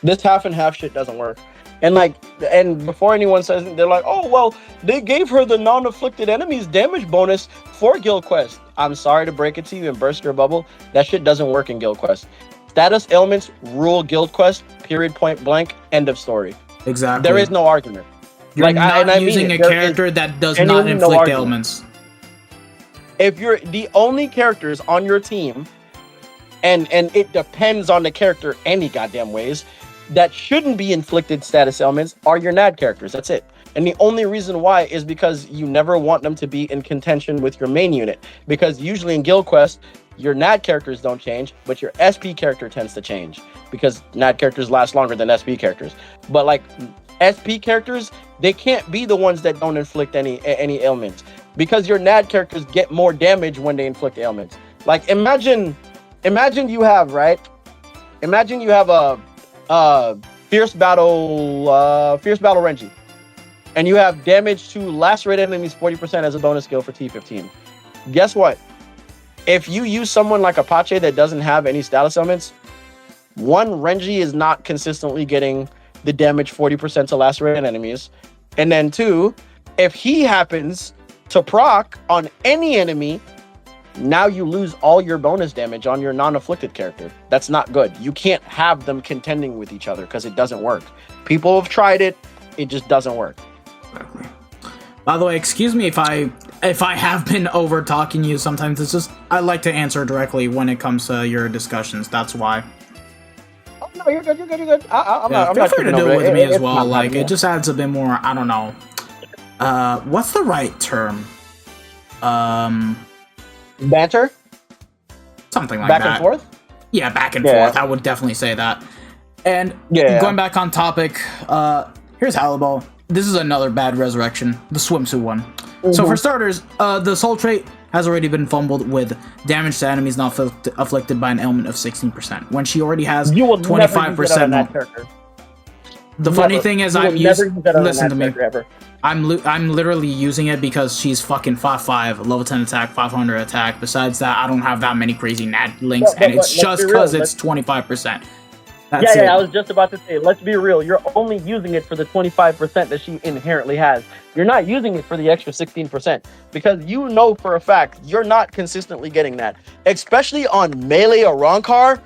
This half and half shit doesn't work. And before anyone says it, they're like, oh, well, they gave her the non-afflicted enemies damage bonus for Guild Quest. I'm sorry to break it to you and burst your bubble. That shit doesn't work in Guild Quest. Status ailments rule Guild Quest, period, point blank, end of story. Exactly. There is no argument. You're not using a character that does not inflict ailments. If you're the only characters on your team, and it depends on the character any goddamn ways, that shouldn't be inflicted status ailments are your NAD characters. That's it. And the only reason why is because you never want them to be in contention with your main unit. Because usually in Guild Quest, your NAD characters don't change, but your SP character tends to change. Because NAD characters last longer than SP characters. But like SP characters, they can't be the ones that don't inflict any ailments. Because your NAD characters get more damage when they inflict ailments. Like imagine you have, right? Imagine you have a fierce battle Renji. And you have damage to lacerate enemies 40% as a bonus skill for T15. Guess what? If you use someone like Apache that doesn't have any status elements, one, Renji is not consistently getting the damage 40% to lacerate enemies. And then two, if he happens to proc on any enemy, now you lose all your bonus damage on your non-afflicted character. That's not good. You can't have them contending with each other because it doesn't work. People have tried it. It just doesn't work. By the way, excuse me if I have been over talking you sometimes. It's just I like to answer directly when it comes to your discussions. That's why. Oh no, you're good. You're good. I'm not feel free to do it with me as well. Like it just adds a bit more. I don't know. What's the right term? Banter. Something like back that. Back and forth. Yeah, back and forth. I would definitely say that. And going back on topic, here's Halibal. This is another bad resurrection, the swimsuit one. Mm-hmm. So for starters, the soul trait has already been fumbled with damage to enemies not afflicted by an ailment of 16%. When she already has 25%. The funny thing is, listen to me. I'm literally using it because she's fucking 5'5", level 10 attack, 500 attack. Besides that, I don't have that many crazy NAD links, and it's just because it's 25%. That's it. I was just about to say, let's be real. You're only using it for the 25% that she inherently has. You're not using it for the extra 16% because you know for a fact you're not consistently getting that, especially on melee or Rankar.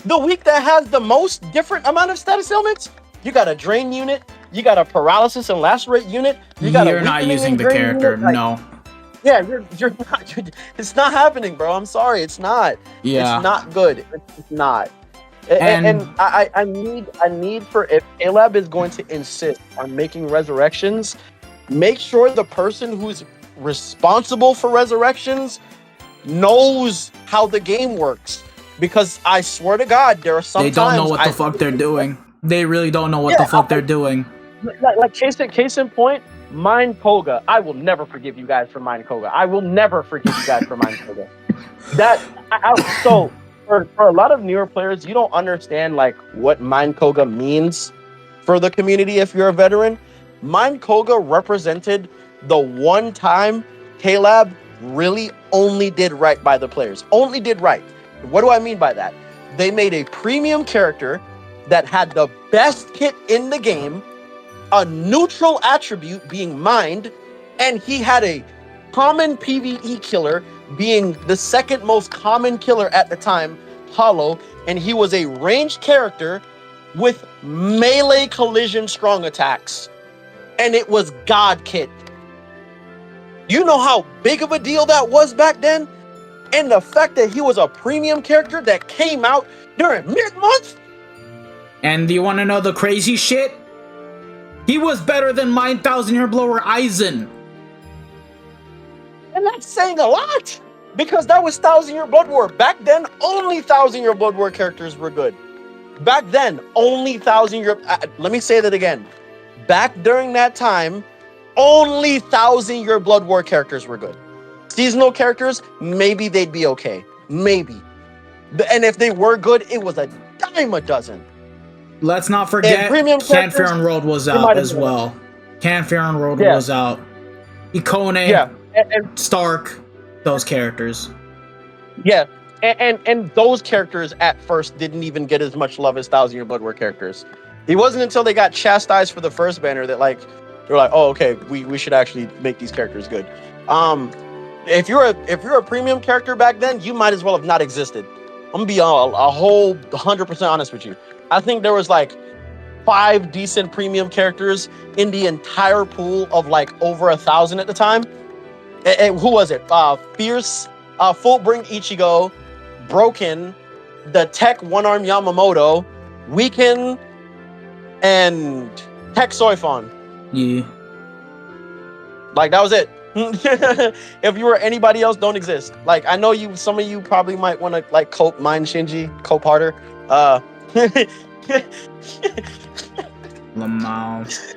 The week that has the most different amount of status ailments. You got a drain unit. You got a paralysis and lacerate unit. You're not using the character. No. Yeah, you're not. It's not happening, bro. I'm sorry, it's not. Yeah, it's not good. It's not. And I need for, if Caleb is going to insist on making resurrections, make sure the person who's responsible for resurrections knows how the game works. Because I swear to God, there are some they don't know what the fuck they're doing. They really don't know what the fuck they're doing. Like case in point. Mind Koga. I will never forgive you guys for Mind Koga. I will never forgive you guys for Mind Koga. So for a lot of newer players, you don't understand like what Mind Koga means for the community. If you're a veteran, Mind Koga represented the one time Caleb really only did right by the players. Only did right. What do I mean by that? They made a premium character that had the best kit in the game, a neutral attribute being Mind, and he had a common PvE killer being the second most common killer at the time, Hollow, and he was a ranged character with melee collision strong attacks. And it was God kit. You know how big of a deal that was back then? And the fact that he was a premium character that came out during mid-month? And do you want to know the crazy shit? He was better than Mind 1000-Year Blower Aizen. And that's saying a lot. Because that was 1000-Year Blood War. Back then, only 1000-Year Blood War characters were good. Back then, only 1000-Year... let me say that again. Back during that time, only 1000-Year Blood War characters were good. Seasonal characters, maybe they'd be okay. maybe. And if they were good, it was a dime a dozen. Let's not forget Can't Fear and Road was out as well. Can't Fear and Road was out. Ikone, and Stark, those characters. Yeah, and those characters at first didn't even get as much love as Thousand Year Blood War characters. It wasn't until they got chastised for the first banner that like they're like, oh, okay, we should actually make these characters good. If you're a premium character back then, you might as well have not existed. I'm gonna be a whole 100% honest with you. I think there was like 5 decent premium characters in the entire pool of like over 1,000 at the time. And who was it? Fierce, Fullbring Ichigo, Broken, the Tech One-Arm Yamamoto, Weaken, and Tech Soifon. Yeah. Like that was it. If you were anybody else, don't exist. Like I know some of you probably might want to like cope Shinji, cope harder. Lamau.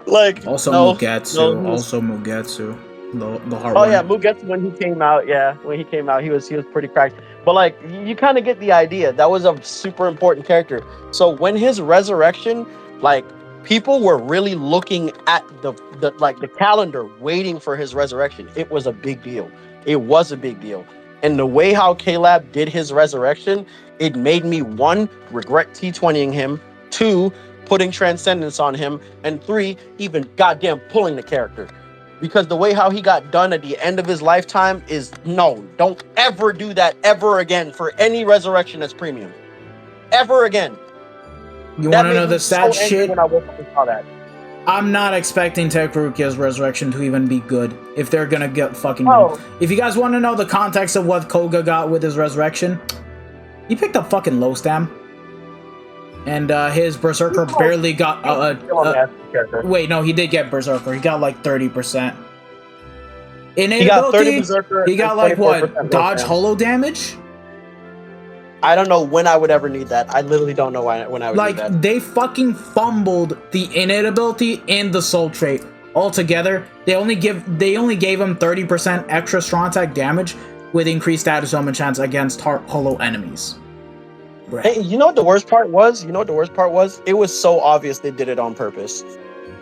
Like also no, Mugetsu. No, also Mugetsu. The hard one. Yeah, Mugetsu when he came out. Yeah, when he came out, he was pretty cracked. But like you kind of get the idea. That was a super important character. So when his resurrection, like people were really looking at the calendar, waiting for his resurrection. It was a big deal. It was a big deal. And the way how K-Lab did his resurrection, it made me 1, regret T20ing him, 2, putting Transcendence on him, and 3, even goddamn pulling the character. Because the way how he got done at the end of his lifetime is no, don't ever do that ever again for any resurrection that's premium. Ever again. You want to know the sad shit? When I woke up and saw that. I'm not expecting Tekurukia's resurrection to even be good if they're gonna get fucking. If you guys want to know the context of what Koga got with his resurrection, he picked up fucking low stam, and his Berserker barely got. Wait, no, he did get Berserker. He got like 30%. He got 30 Berserker. He got like what? Dodge holo damage. I don't know when I would ever need that. I literally don't know when I would need that. Like, they fucking fumbled the innate ability and the soul trait altogether. They only gave him 30% extra strong attack damage with increased status summon chance against holo enemies. Hey, you know what the worst part was? It was so obvious they did it on purpose.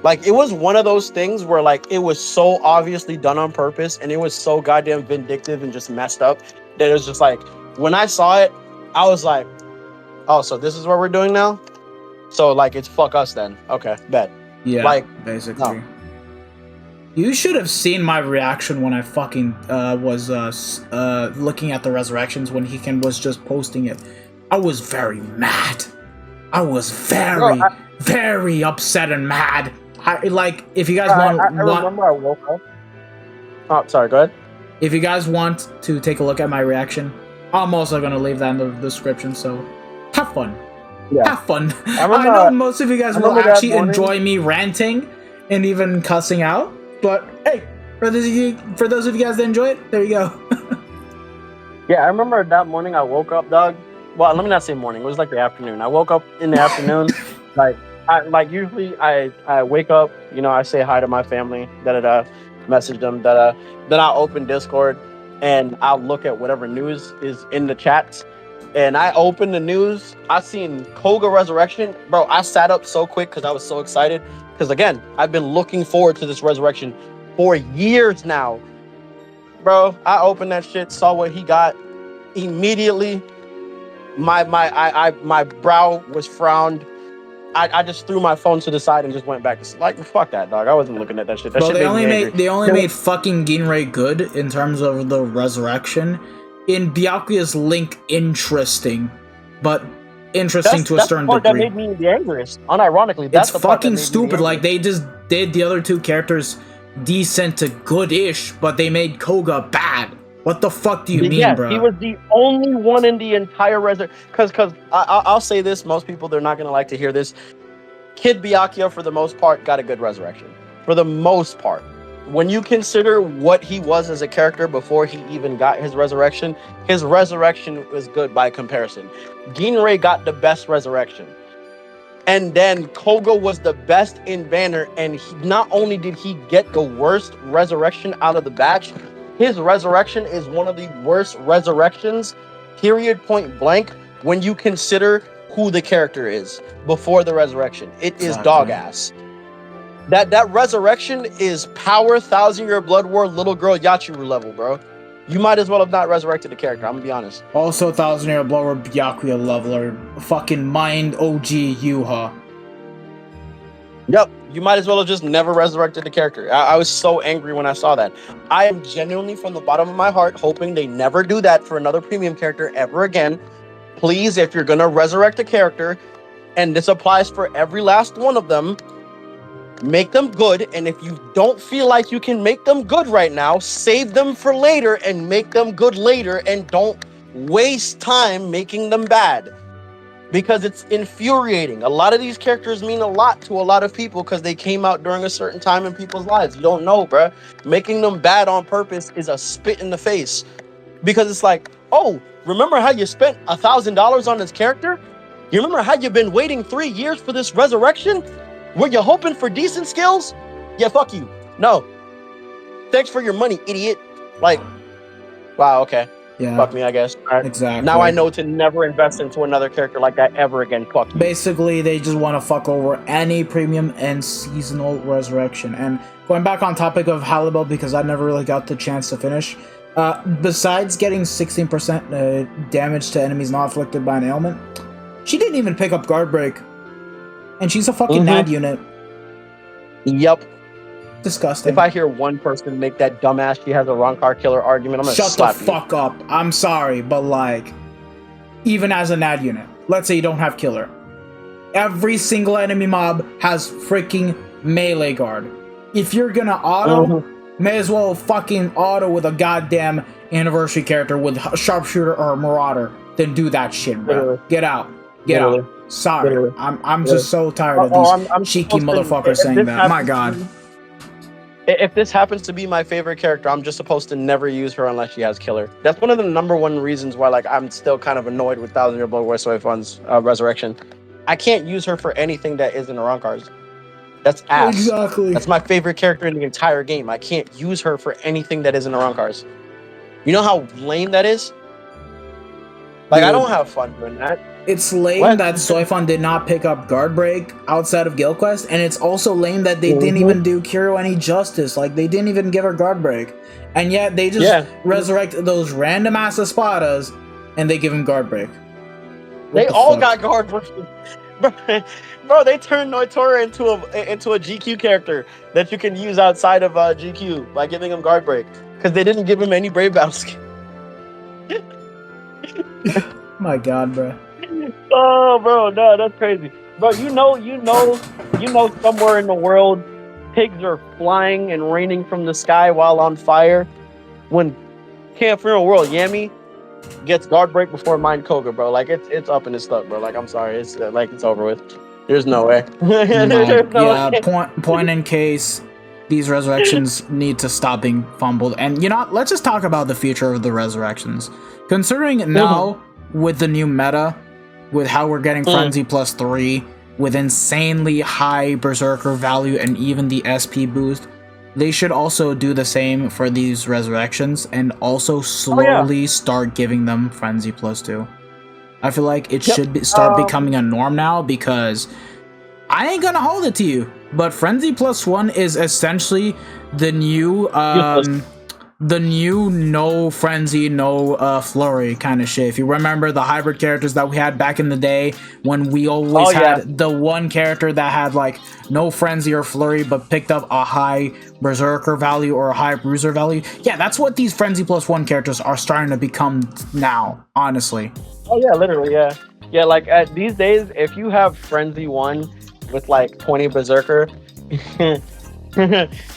Like, it was one of those things where, like, it was so obviously done on purpose and it was so goddamn vindictive and just messed up that it was just like, when I saw it, I was like, oh, so this is what we're doing now? So, like, it's fuck us then. Okay, bet. Yeah, like, basically. No. You should have seen my reaction when I fucking was looking at the resurrections when Hiken was just posting it. I was very mad. I was very upset and mad. If you guys want... I remember I woke up. Oh, sorry, go ahead. If you guys want to take a look at my reaction... I'm also going to leave that in the description, so have fun. Yeah. Have fun. I know most of you guys will actually enjoy me ranting and even cussing out, but hey, for those of you guys that enjoy it, there you go. Yeah, I remember that morning I woke up, dog. Well, let me not say morning. It was like the afternoon. I woke up in the afternoon. Usually I wake up, I say hi to my family, message them, then I'll open Discord. And I'll look at whatever news is in the chats. And I opened the news. I seen Koga Resurrection. Bro, I sat up so quick because I was so excited. Because again, I've been looking forward to this resurrection for years now. Bro, I opened that shit, saw what he got. Immediately, my brow was frowned. I just threw my phone to the side and just went back to sleep. Like, fuck that, dog. I wasn't looking at that shit. They only made fucking Ginrei good in terms of the resurrection. In Byakuya's Link, interesting, but interesting to a certain degree. That made me the angriest. Unironically, that's it's fucking stupid. Like, they just did the other two characters decent to good-ish, but they made Koga bad. What the fuck do you mean, bro? He was the only one in the entire resurrection. Because I'll say this, most people, they're not going to like to hear this. Kid Byakuya, for the most part, got a good resurrection. For the most part. When you consider what he was as a character before he even got his resurrection was good by comparison. Ginrei got the best resurrection. And then Koga was the best in Banner, and not only did he get the worst resurrection out of the batch, his resurrection is one of the worst resurrections, period, point blank, when you consider who the character is before the resurrection. It is dog ass. That resurrection is power 1,000-year blood war little girl Yachiru level, bro. You might as well have not resurrected the character, I'm gonna be honest. Also 1,000-year blood war Byakuya leveler. Fucking mind OG Yuha. Yep, you might as well have just never resurrected the character. I was so angry when I saw that. I am genuinely, from the bottom of my heart, hoping they never do that for another premium character ever again. Please, if you're gonna resurrect a character, and this applies for every last one of them, make them good. And if you don't feel like you can make them good right now, save them for later and make them good later, and don't waste time making them bad. Because it's infuriating. A lot of these characters mean a lot to a lot of people because they came out during a certain time in people's lives. You don't know, bruh. Making them bad on purpose is a spit in the face. Because it's like, oh, remember how you spent $1,000 on this character? You remember how you've been waiting 3 years for this resurrection? Were you hoping for decent skills? Yeah, fuck you. No. Thanks for your money, idiot. Like, wow, okay. Yeah. Fuck me, I guess. Right. Exactly. Now I know to never invest into another character like that ever again. Fuck you. Basically, they just want to fuck over any premium and seasonal resurrection. And going back on topic of Halibut, because I never really got the chance to finish, besides getting 16% damage to enemies not afflicted by an ailment, she didn't even pick up guard break. And she's a fucking NAD unit. Yep. Disgusting. If I hear one person make that dumbass she has a Rancor killer argument, I'm gonna slap you. Shut the fuck up. I'm sorry, but like, even as a NAD unit, let's say you don't have killer. Every single enemy mob has freaking melee guard. If you're gonna auto, may as well fucking auto with a goddamn anniversary character with a sharpshooter or a marauder. Then do that shit, bro. Literally. Get out. Get out. Sorry. Literally. I'm just so tired of these I'm cheeky motherfuckers saying that. My god. If this happens to be my favorite character, I'm just supposed to never use her unless she has killer. That's one of the number one reasons why, like, I'm still kind of annoyed with 1,000-year blood war Soy Fun's resurrection. I can't use her for anything that isn't a Rancors. That's ass. Exactly. That's my favorite character in the entire game. I can't use her for anything that isn't a Rancors. You know how lame that is? Like, dude, I don't have fun doing that. It's lame that Soifon did not pick up guard break outside of Guild Quest, and it's also lame that they didn't even do Kiro any justice. Like, they didn't even give her guard break, and yet they just resurrect those random ass espadas, and they give him guard break. They all got guard break, bro. They turned Noitora into a GQ character that you can use outside of GQ by giving him guard break because they didn't give him any brave battle skill. My god, bro. Oh, bro, no, that's crazy. Bro, you know, somewhere in the world, pigs are flying and raining from the sky while on fire. When Camp Funeral World Yami gets guard break before Mind Koga, bro. Like, it's up in his stuff, bro. Like, I'm sorry, it's it's over with. There's no way. Point in case these resurrections need to stop being fumbled. And you know, let's just talk about the future of the resurrections. Considering now with the new meta, with how we're getting Frenzy plus 3, with insanely high Berserker value and even the SP boost, they should also do the same for these resurrections and also slowly start giving them Frenzy plus 2. I feel like it should start becoming a norm now, because I ain't gonna hold it to you, but Frenzy plus 1 is essentially the new no Frenzy, no Flurry kind of shit. If you remember the hybrid characters that we had back in the day, when we always had the one character that had like no Frenzy or Flurry but picked up a high Berserker value or a high Bruiser value. Yeah, that's what these Frenzy plus 1 characters are starting to become now, honestly. Oh yeah, literally, yeah. Yeah, like these days, if you have Frenzy 1 with like 20 Berserker,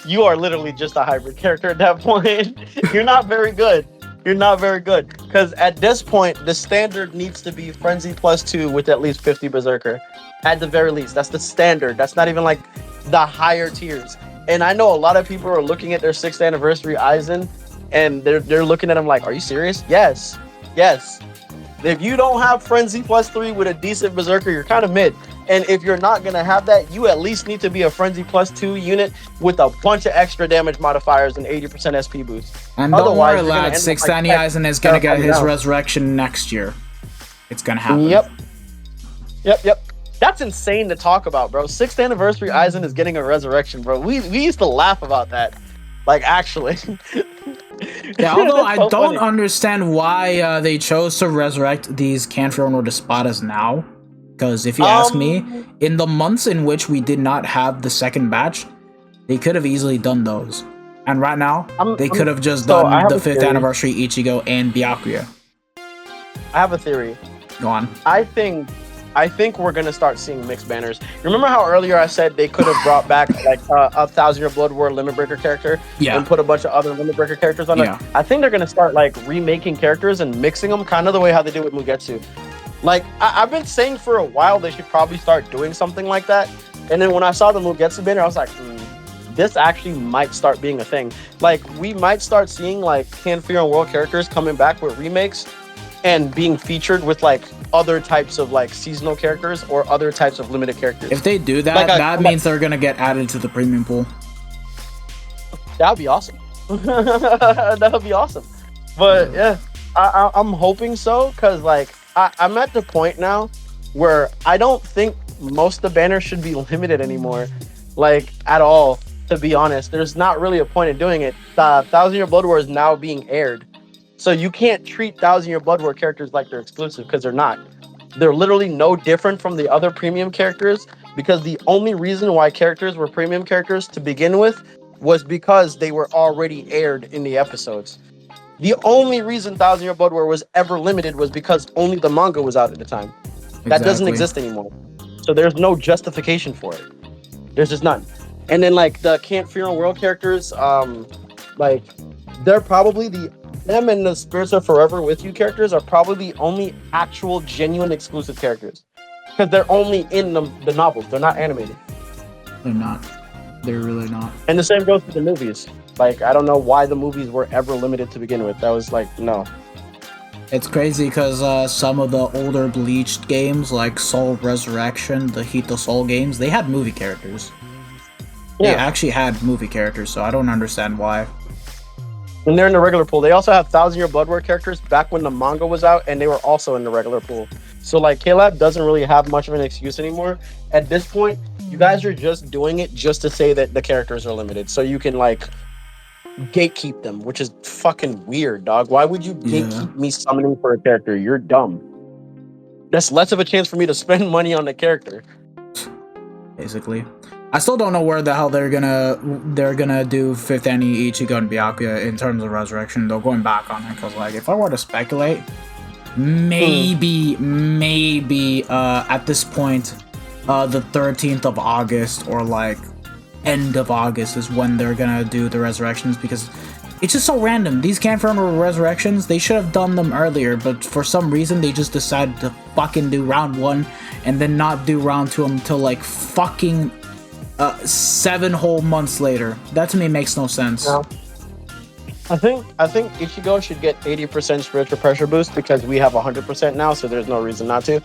you are literally just a hybrid character at that point. You're not very good. Because at this point, the standard needs to be Frenzy plus 2 with at least 50 Berserker. At the very least. That's the standard. That's not even like the higher tiers. And I know a lot of people are looking at their 6th anniversary Aizen, and they're looking at him like, are you serious? Yes. If you don't have Frenzy plus 3 with a decent Berserker, you're kind of mid. And if you're not going to have that, you at least need to be a Frenzy +2 unit with a bunch of extra damage modifiers and 80% SP boost. And don't worry, lad, 6th Danny Eisen is going to get his resurrection next year. It's going to happen. Yep. That's insane to talk about, bro. 6th anniversary Eisen is getting a resurrection, bro. We used to laugh about that. Like, actually. Yeah, although I don't understand why they chose to resurrect these Canfield or Espadas now. Because if you ask me, in the months in which we did not have the second batch, they could have easily done those. And right now, they could have just done the 5th anniversary Ichigo and Byakuya. I have a theory. Go on. I think we're gonna start seeing mixed banners. Remember how earlier I said they could have brought back like a 1,000-Year Blood War Limit Breaker character and put a bunch of other Limit Breaker characters on it? I think they're gonna start like remaking characters and mixing them, kind of the way how they do with Mugetsu. Like, I've been saying for a while they should probably start doing something like that. And then when I saw the Mugetsu banner, I was like, this actually might start being a thing. Like, we might start seeing, like, Canfield World characters coming back with remakes and being featured with, like, other types of, like, seasonal characters or other types of limited characters. If they do that, like, that means they're going to get added to the premium pool. That would be awesome. That would be awesome. But, yeah, I'm hoping so, because, like, I'm at the point now where I don't think most of the banners should be limited anymore, like, at all, to be honest. There's not really a point in doing it. The 1,000-Year Blood War is now being aired, so you can't treat 1,000-Year Blood War characters like they're exclusive, because they're not. They're literally no different from the other premium characters, because the only reason why characters were premium characters to begin with was because they were already aired in the episodes. The only reason 1,000-Year Blood War was ever limited was because only the manga was out at the time. That doesn't exist anymore. So there's no justification for it. There's just none. And then, like, the Canfield World characters, like, they're probably them and the Spirits Are Forever With You characters are probably the only actual genuine exclusive characters. Because they're only in the novels. They're not animated. They're not. They're really not. And the same goes for the movies. Like, I don't know why the movies were ever limited to begin with. That was like, no. It's crazy because some of the older Bleach games, like Soul Resurrection, the Heat of Soul games, they had movie characters. Yeah. They actually had movie characters, so I don't understand why. And they're in the regular pool. They also have 1,000-Year Blood War characters back when the manga was out, and they were also in the regular pool. So, like, K-Lab doesn't really have much of an excuse anymore. At this point, you guys are just doing it just to say that the characters are limited, so you can, like, gatekeep them, which is fucking weird, dog. Why would you gatekeep me summoning for a character? You're dumb. That's less of a chance for me to spend money on the character. Basically. I still don't know where the hell they're gonna do 5th Annie Ichigo and Byakuya in terms of resurrection, though, going back on it, because, like, if I were to speculate, maybe at this point, the 13th of August or, like, end of August is when they're gonna do the resurrections, because it's just so random. These Canfield resurrections, they should have done them earlier, but for some reason they just decided to fucking do round 1 and then not do round 2 until like fucking 7 whole months later. That to me makes no sense. Yeah. I think Ichigo should get 80% spiritual pressure boost because we have 100% now, so there's no reason not to.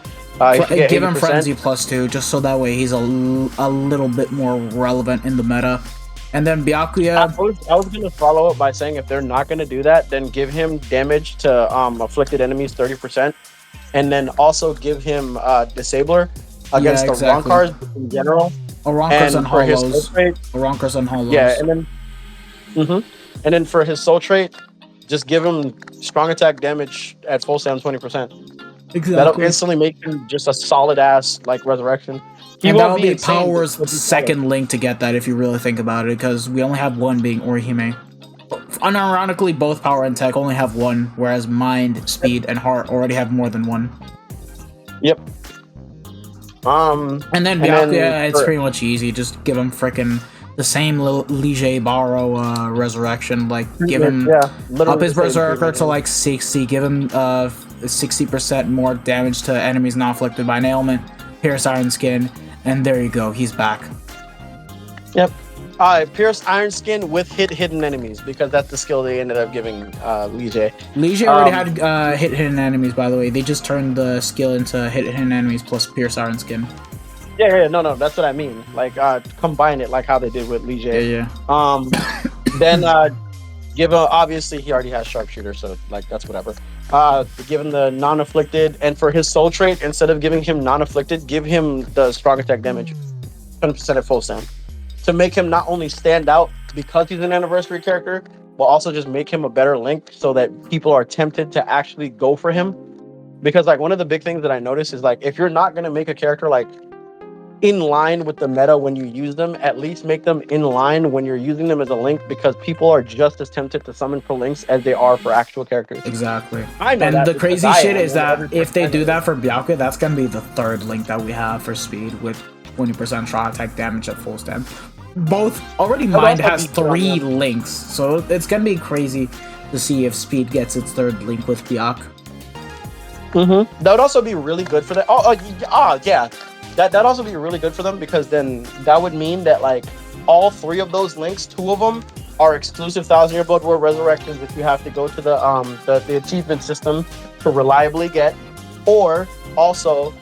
Give him Frenzy +2, just so that way he's a little bit more relevant in the meta. And then Byakuya... I was going to follow up by saying if they're not going to do that, then give him damage to afflicted enemies 30%, and then also give him Disabler against the Ronkars in general. Ronkars and Hollows. Ronkars and Hollows. Yeah, and then... And then for his soul trait, just give him strong attack damage at full stam 20%. Exactly. That'll instantly make him just a solid ass like resurrection. And that'll be Power's second link to get that if you really think about it, because we only have one being Orihime. Unironically, both Power and Tech only have one, whereas Mind, Speed, and Heart already have more than one. Yep. And then Byakuya, it's pretty much easy. Just give him frickin' the same Lige Baro resurrection, like give him up his Berserker to like 60, give him 60% more damage to enemies not afflicted by an ailment, Pierce Iron Skin, and there you go, he's back. Yep. Pierce Iron Skin with hidden enemies, because that's the skill they ended up giving Lige. Lige already had hidden enemies, by the way. They just turned the skill into hidden enemies plus Pierce Iron Skin. No, that's what I mean. Like, combine it like how they did with Lee J. Yeah. Then give him, obviously he already has sharpshooter, so like that's whatever. Give him the non-afflicted, and for his soul trait, instead of giving him non-afflicted, give him the strong attack damage, 100% at full stand, to make him not only stand out because he's an anniversary character, but also just make him a better Link, so that people are tempted to actually go for him. Because like one of the big things that I notice is like if you're not gonna make a character like in line with the meta when you use them, at least make them in line when you're using them as a Link, because people are just as tempted to summon for Links as they are for actual characters. Exactly. I know. And the crazy shit is that if they do that for Byakuya, that's gonna be the third Link that we have for speed with 20% strong attack damage at full stand. Both already Mind has 3 Links, so it's gonna be crazy to see if Speed gets its third Link with Byakuya. That would also be really good for them. Yeah. That'd also be really good for them, because then that would mean that like all 3 of those Links, 2 of them are exclusive 1,000-Year Blood War resurrections that you have to go to the achievement system to reliably get, or also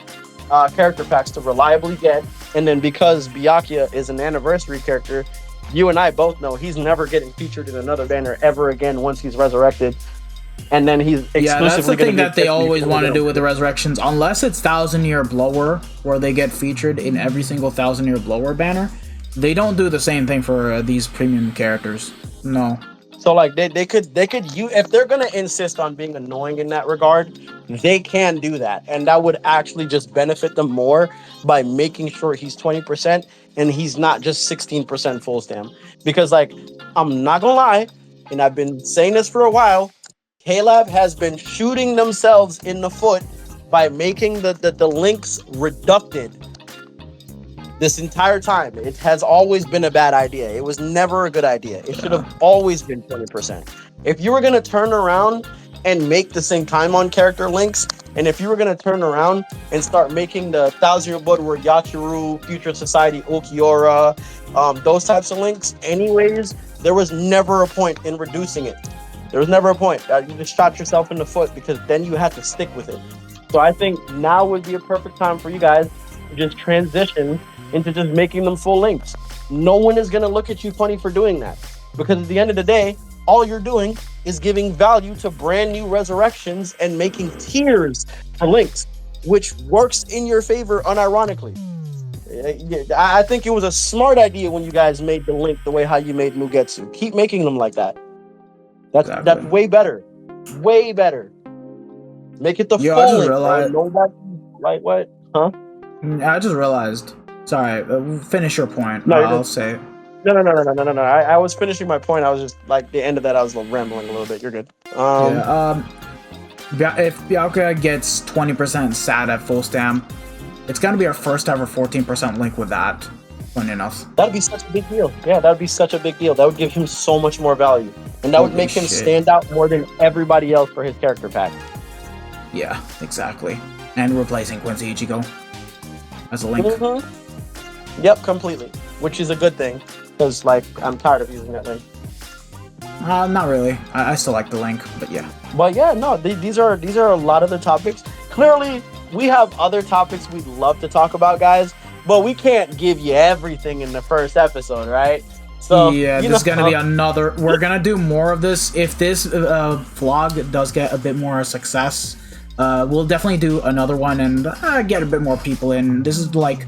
character packs to reliably get. And then because Byakuya is an anniversary character, you and I both know he's never getting featured in another banner ever again once he's resurrected. And then he's exclusively that's the thing that they always want to do with the resurrections, unless it's 1,000-Year Blower, where they get featured in every single 1,000-Year Blower banner. They don't do the same thing for these premium characters. No. So like they could if they're gonna insist on being annoying in that regard, they can do that, and that would actually just benefit them more by making sure he's 20% and he's not just 16% full stam. Because like I'm not gonna lie, and I've been saying this for a while, K-Lab has been shooting themselves in the foot by making the Links reducted this entire time. It has always been a bad idea. It was never a good idea. It should have always been 20%. If you were going to turn around and make the same time on character Links, and if you were going to turn around and start making the 1,000-Year Blood War Yachiru, Future Society Ulquiorra, those types of Links anyways, there was never a point in reducing it. There was never a point. You just shot yourself in the foot, because then you had to stick with it. So I think now would be a perfect time for you guys to just transition into just making them full Links. No one is going to look at you funny for doing that, because at the end of the day, all you're doing is giving value to brand new resurrections and making tiers for Links, which works in your favor unironically. I think it was a smart idea when you guys made the Link the way how you made Mugetsu. Keep making them like that. That's way better. Way better. Make it the full I just Link, realized. Nobody, like what? Huh? I just realized. Sorry, finish your point. No, I'll say. No. I was finishing my point. I was just like the end of that. I was rambling a little bit. You're good. If Byakuya gets 20% SAT at full stam, it's gonna be our first ever 14% Link with that. Funny enough. That'd be such a big deal. Yeah, that'd be such a big deal. That would give him so much more value, and that would make him stand out more than everybody else for his character pack. Yeah, exactly. And replacing Quincy Ichigo as a Link. Yep, completely. Which is a good thing, because like I'm tired of using that Link. Not really. I still like the Link, but yeah. But yeah, no, these are a lot of the topics. Clearly, we have other topics we'd love to talk about, guys, but we can't give you everything in the first episode, right? So yeah, this is gonna be another. We're gonna do more of this if this vlog does get a bit more success. We'll definitely do another one and get a bit more people in. This is like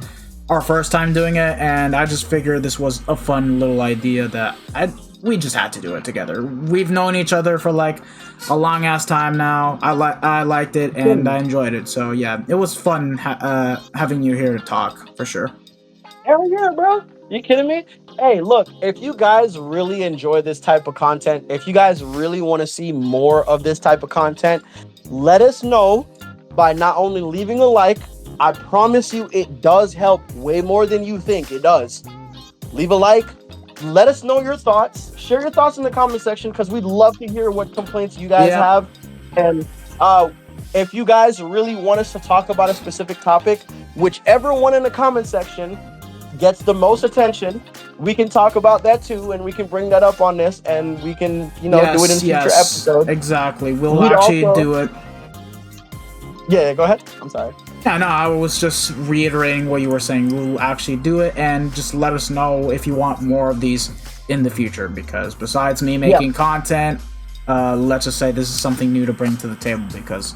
our first time doing it, and I just figured this was a fun little idea that we just had to do it together. We've known each other for like a long ass time now. I liked it and I enjoyed it. So yeah, it was fun having you here to talk for sure. Hell yeah, bro! You kidding me? Hey, look, if you guys really enjoy this type of content, if you guys really want to see more of this type of content, let us know by not only leaving a like. I promise you it does help way more than you think it does. Leave a like. Let us know your thoughts. Share your thoughts in the comment section, because we'd love to hear what complaints you guys have. And if you guys really want us to talk about a specific topic, whichever one in the comment section gets the most attention, we can talk about that too, and we can bring that up on this, and we can, do it in future episodes. Exactly. We'll actually do it. Yeah, go ahead. I'm sorry. Yeah, no, I was just reiterating what you were saying. We'll actually do it, and just let us know if you want more of these in the future, because besides me making content, let's just say this is something new to bring to the table, because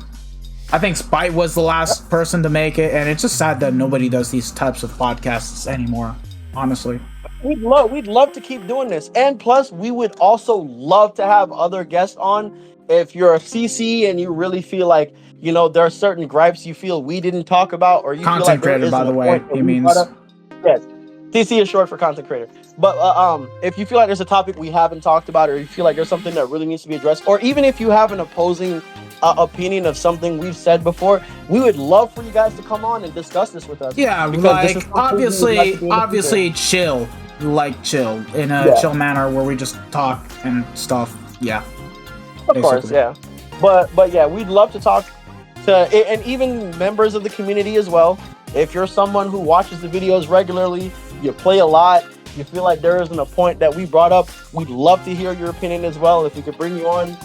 I think Spite was the last person to make it, and it's just sad that nobody does these types of podcasts anymore, honestly. We'd love to keep doing this. And plus, we would also love to have other guests on. If you're a CC and you really feel like, there are certain gripes you feel we didn't talk about, or you Content feel like creator, by the way, he means. Yes, CC is short for content creator. But if you feel like there's a topic we haven't talked about, or you feel like there's something that really needs to be addressed, or even if you have an opposing opinion of something we've said before, we would love for you guys to come on and discuss this with us. Yeah, like obviously chill in a chill manner where we just talk and stuff. Yeah, of course, yeah. But yeah, we'd love to talk to, and even members of the community as well. If you're someone who watches the videos regularly, you play a lot, you feel like there isn't a point that we brought up, we'd love to hear your opinion as well. If we could bring you on,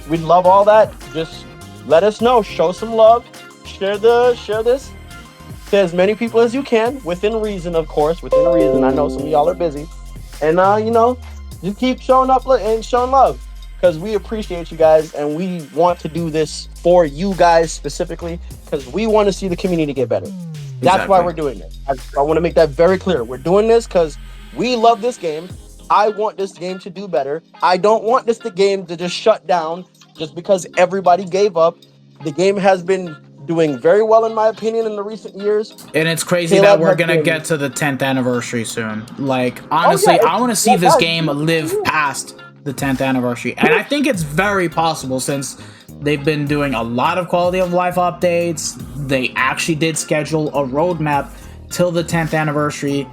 we'd love all that. Just let us know. Show some love. Share this to as many people as you can, within reason, of course. Within reason. I know some of y'all are busy, and just keep showing up and showing love, because we appreciate you guys, and we want to do this for you guys specifically, because we want to see the community get better. That's why we're doing this. I want to make that very clear. We're doing this because we love this game. I want this game to do better. I don't want the game to just shut down just because everybody gave up. The game has been doing very well, in my opinion, in the recent years. And it's crazy that we're going to get to the 10th anniversary soon. Honestly, I want to see this game live past the 10th anniversary. And I think it's very possible, since they've been doing a lot of quality of life updates. They actually did schedule a roadmap till the 10th anniversary,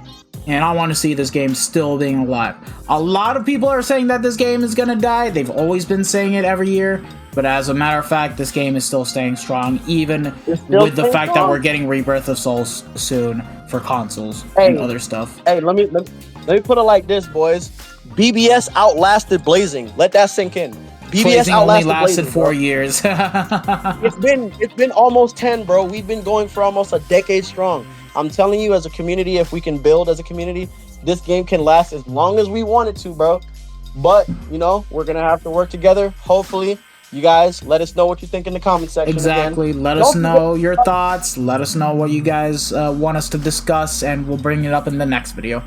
and I want to see this game still being alive. A lot of people are saying that this game is gonna die. They've always been saying it every year, but as a matter of fact, this game is still staying strong, even with the fact that we're getting Rebirth of Souls soon for consoles and other stuff. Hey, let me put it like this, boys. BBS outlasted Blazing. Let that sink in. BBS only lasted 4 years. It's been almost 10, bro. We've been going for almost a decade strong. I'm telling you, as a community, if we can build as a community, this game can last as long as we want it to, bro. But we're gonna have to work together. Hopefully, you guys let us know what you think in the comment section. Exactly. Let us know your thoughts. Let us know what you guys want us to discuss, and we'll bring it up in the next video.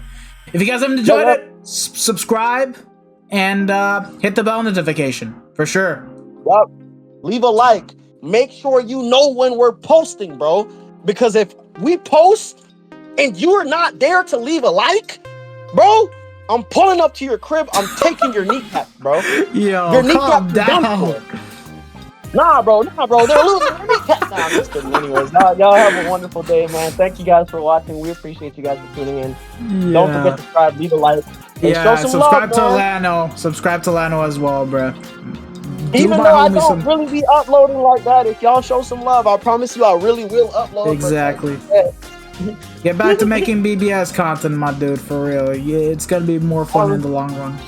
If you guys haven't enjoyed it, subscribe and hit the bell notification for sure. Yep. Leave a like. Make sure you know when we're posting, bro. Because if we post and you're not there to leave a like, bro, I'm pulling up to your crib. I'm taking your kneecap, bro. Yo, your calm down. Nah, bro. They're losing their kneecap. Nah, I'm just kidding. Anyways, y'all have a wonderful day, man. Thank you guys for watching. We appreciate you guys for tuning in. Yeah. Don't forget to subscribe, leave a like. Yeah, subscribe to Lano. Subscribe to Lano as well, bro. Even though I don't really be uploading like that, if y'all show some love, I promise you I really will upload. Exactly. Get back to making BBS content, my dude, for real. Yeah, it's gonna be more fun in the long run.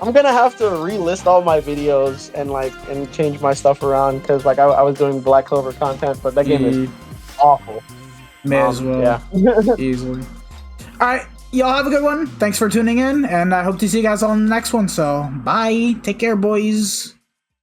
I'm gonna have to relist all my videos and change my stuff around, because I was doing Black Clover content, but that game is awful. May as well. Yeah. Easily. Alright, y'all have a good one. Thanks for tuning in, and I hope to see you guys on the next one. So, bye. Take care, boys.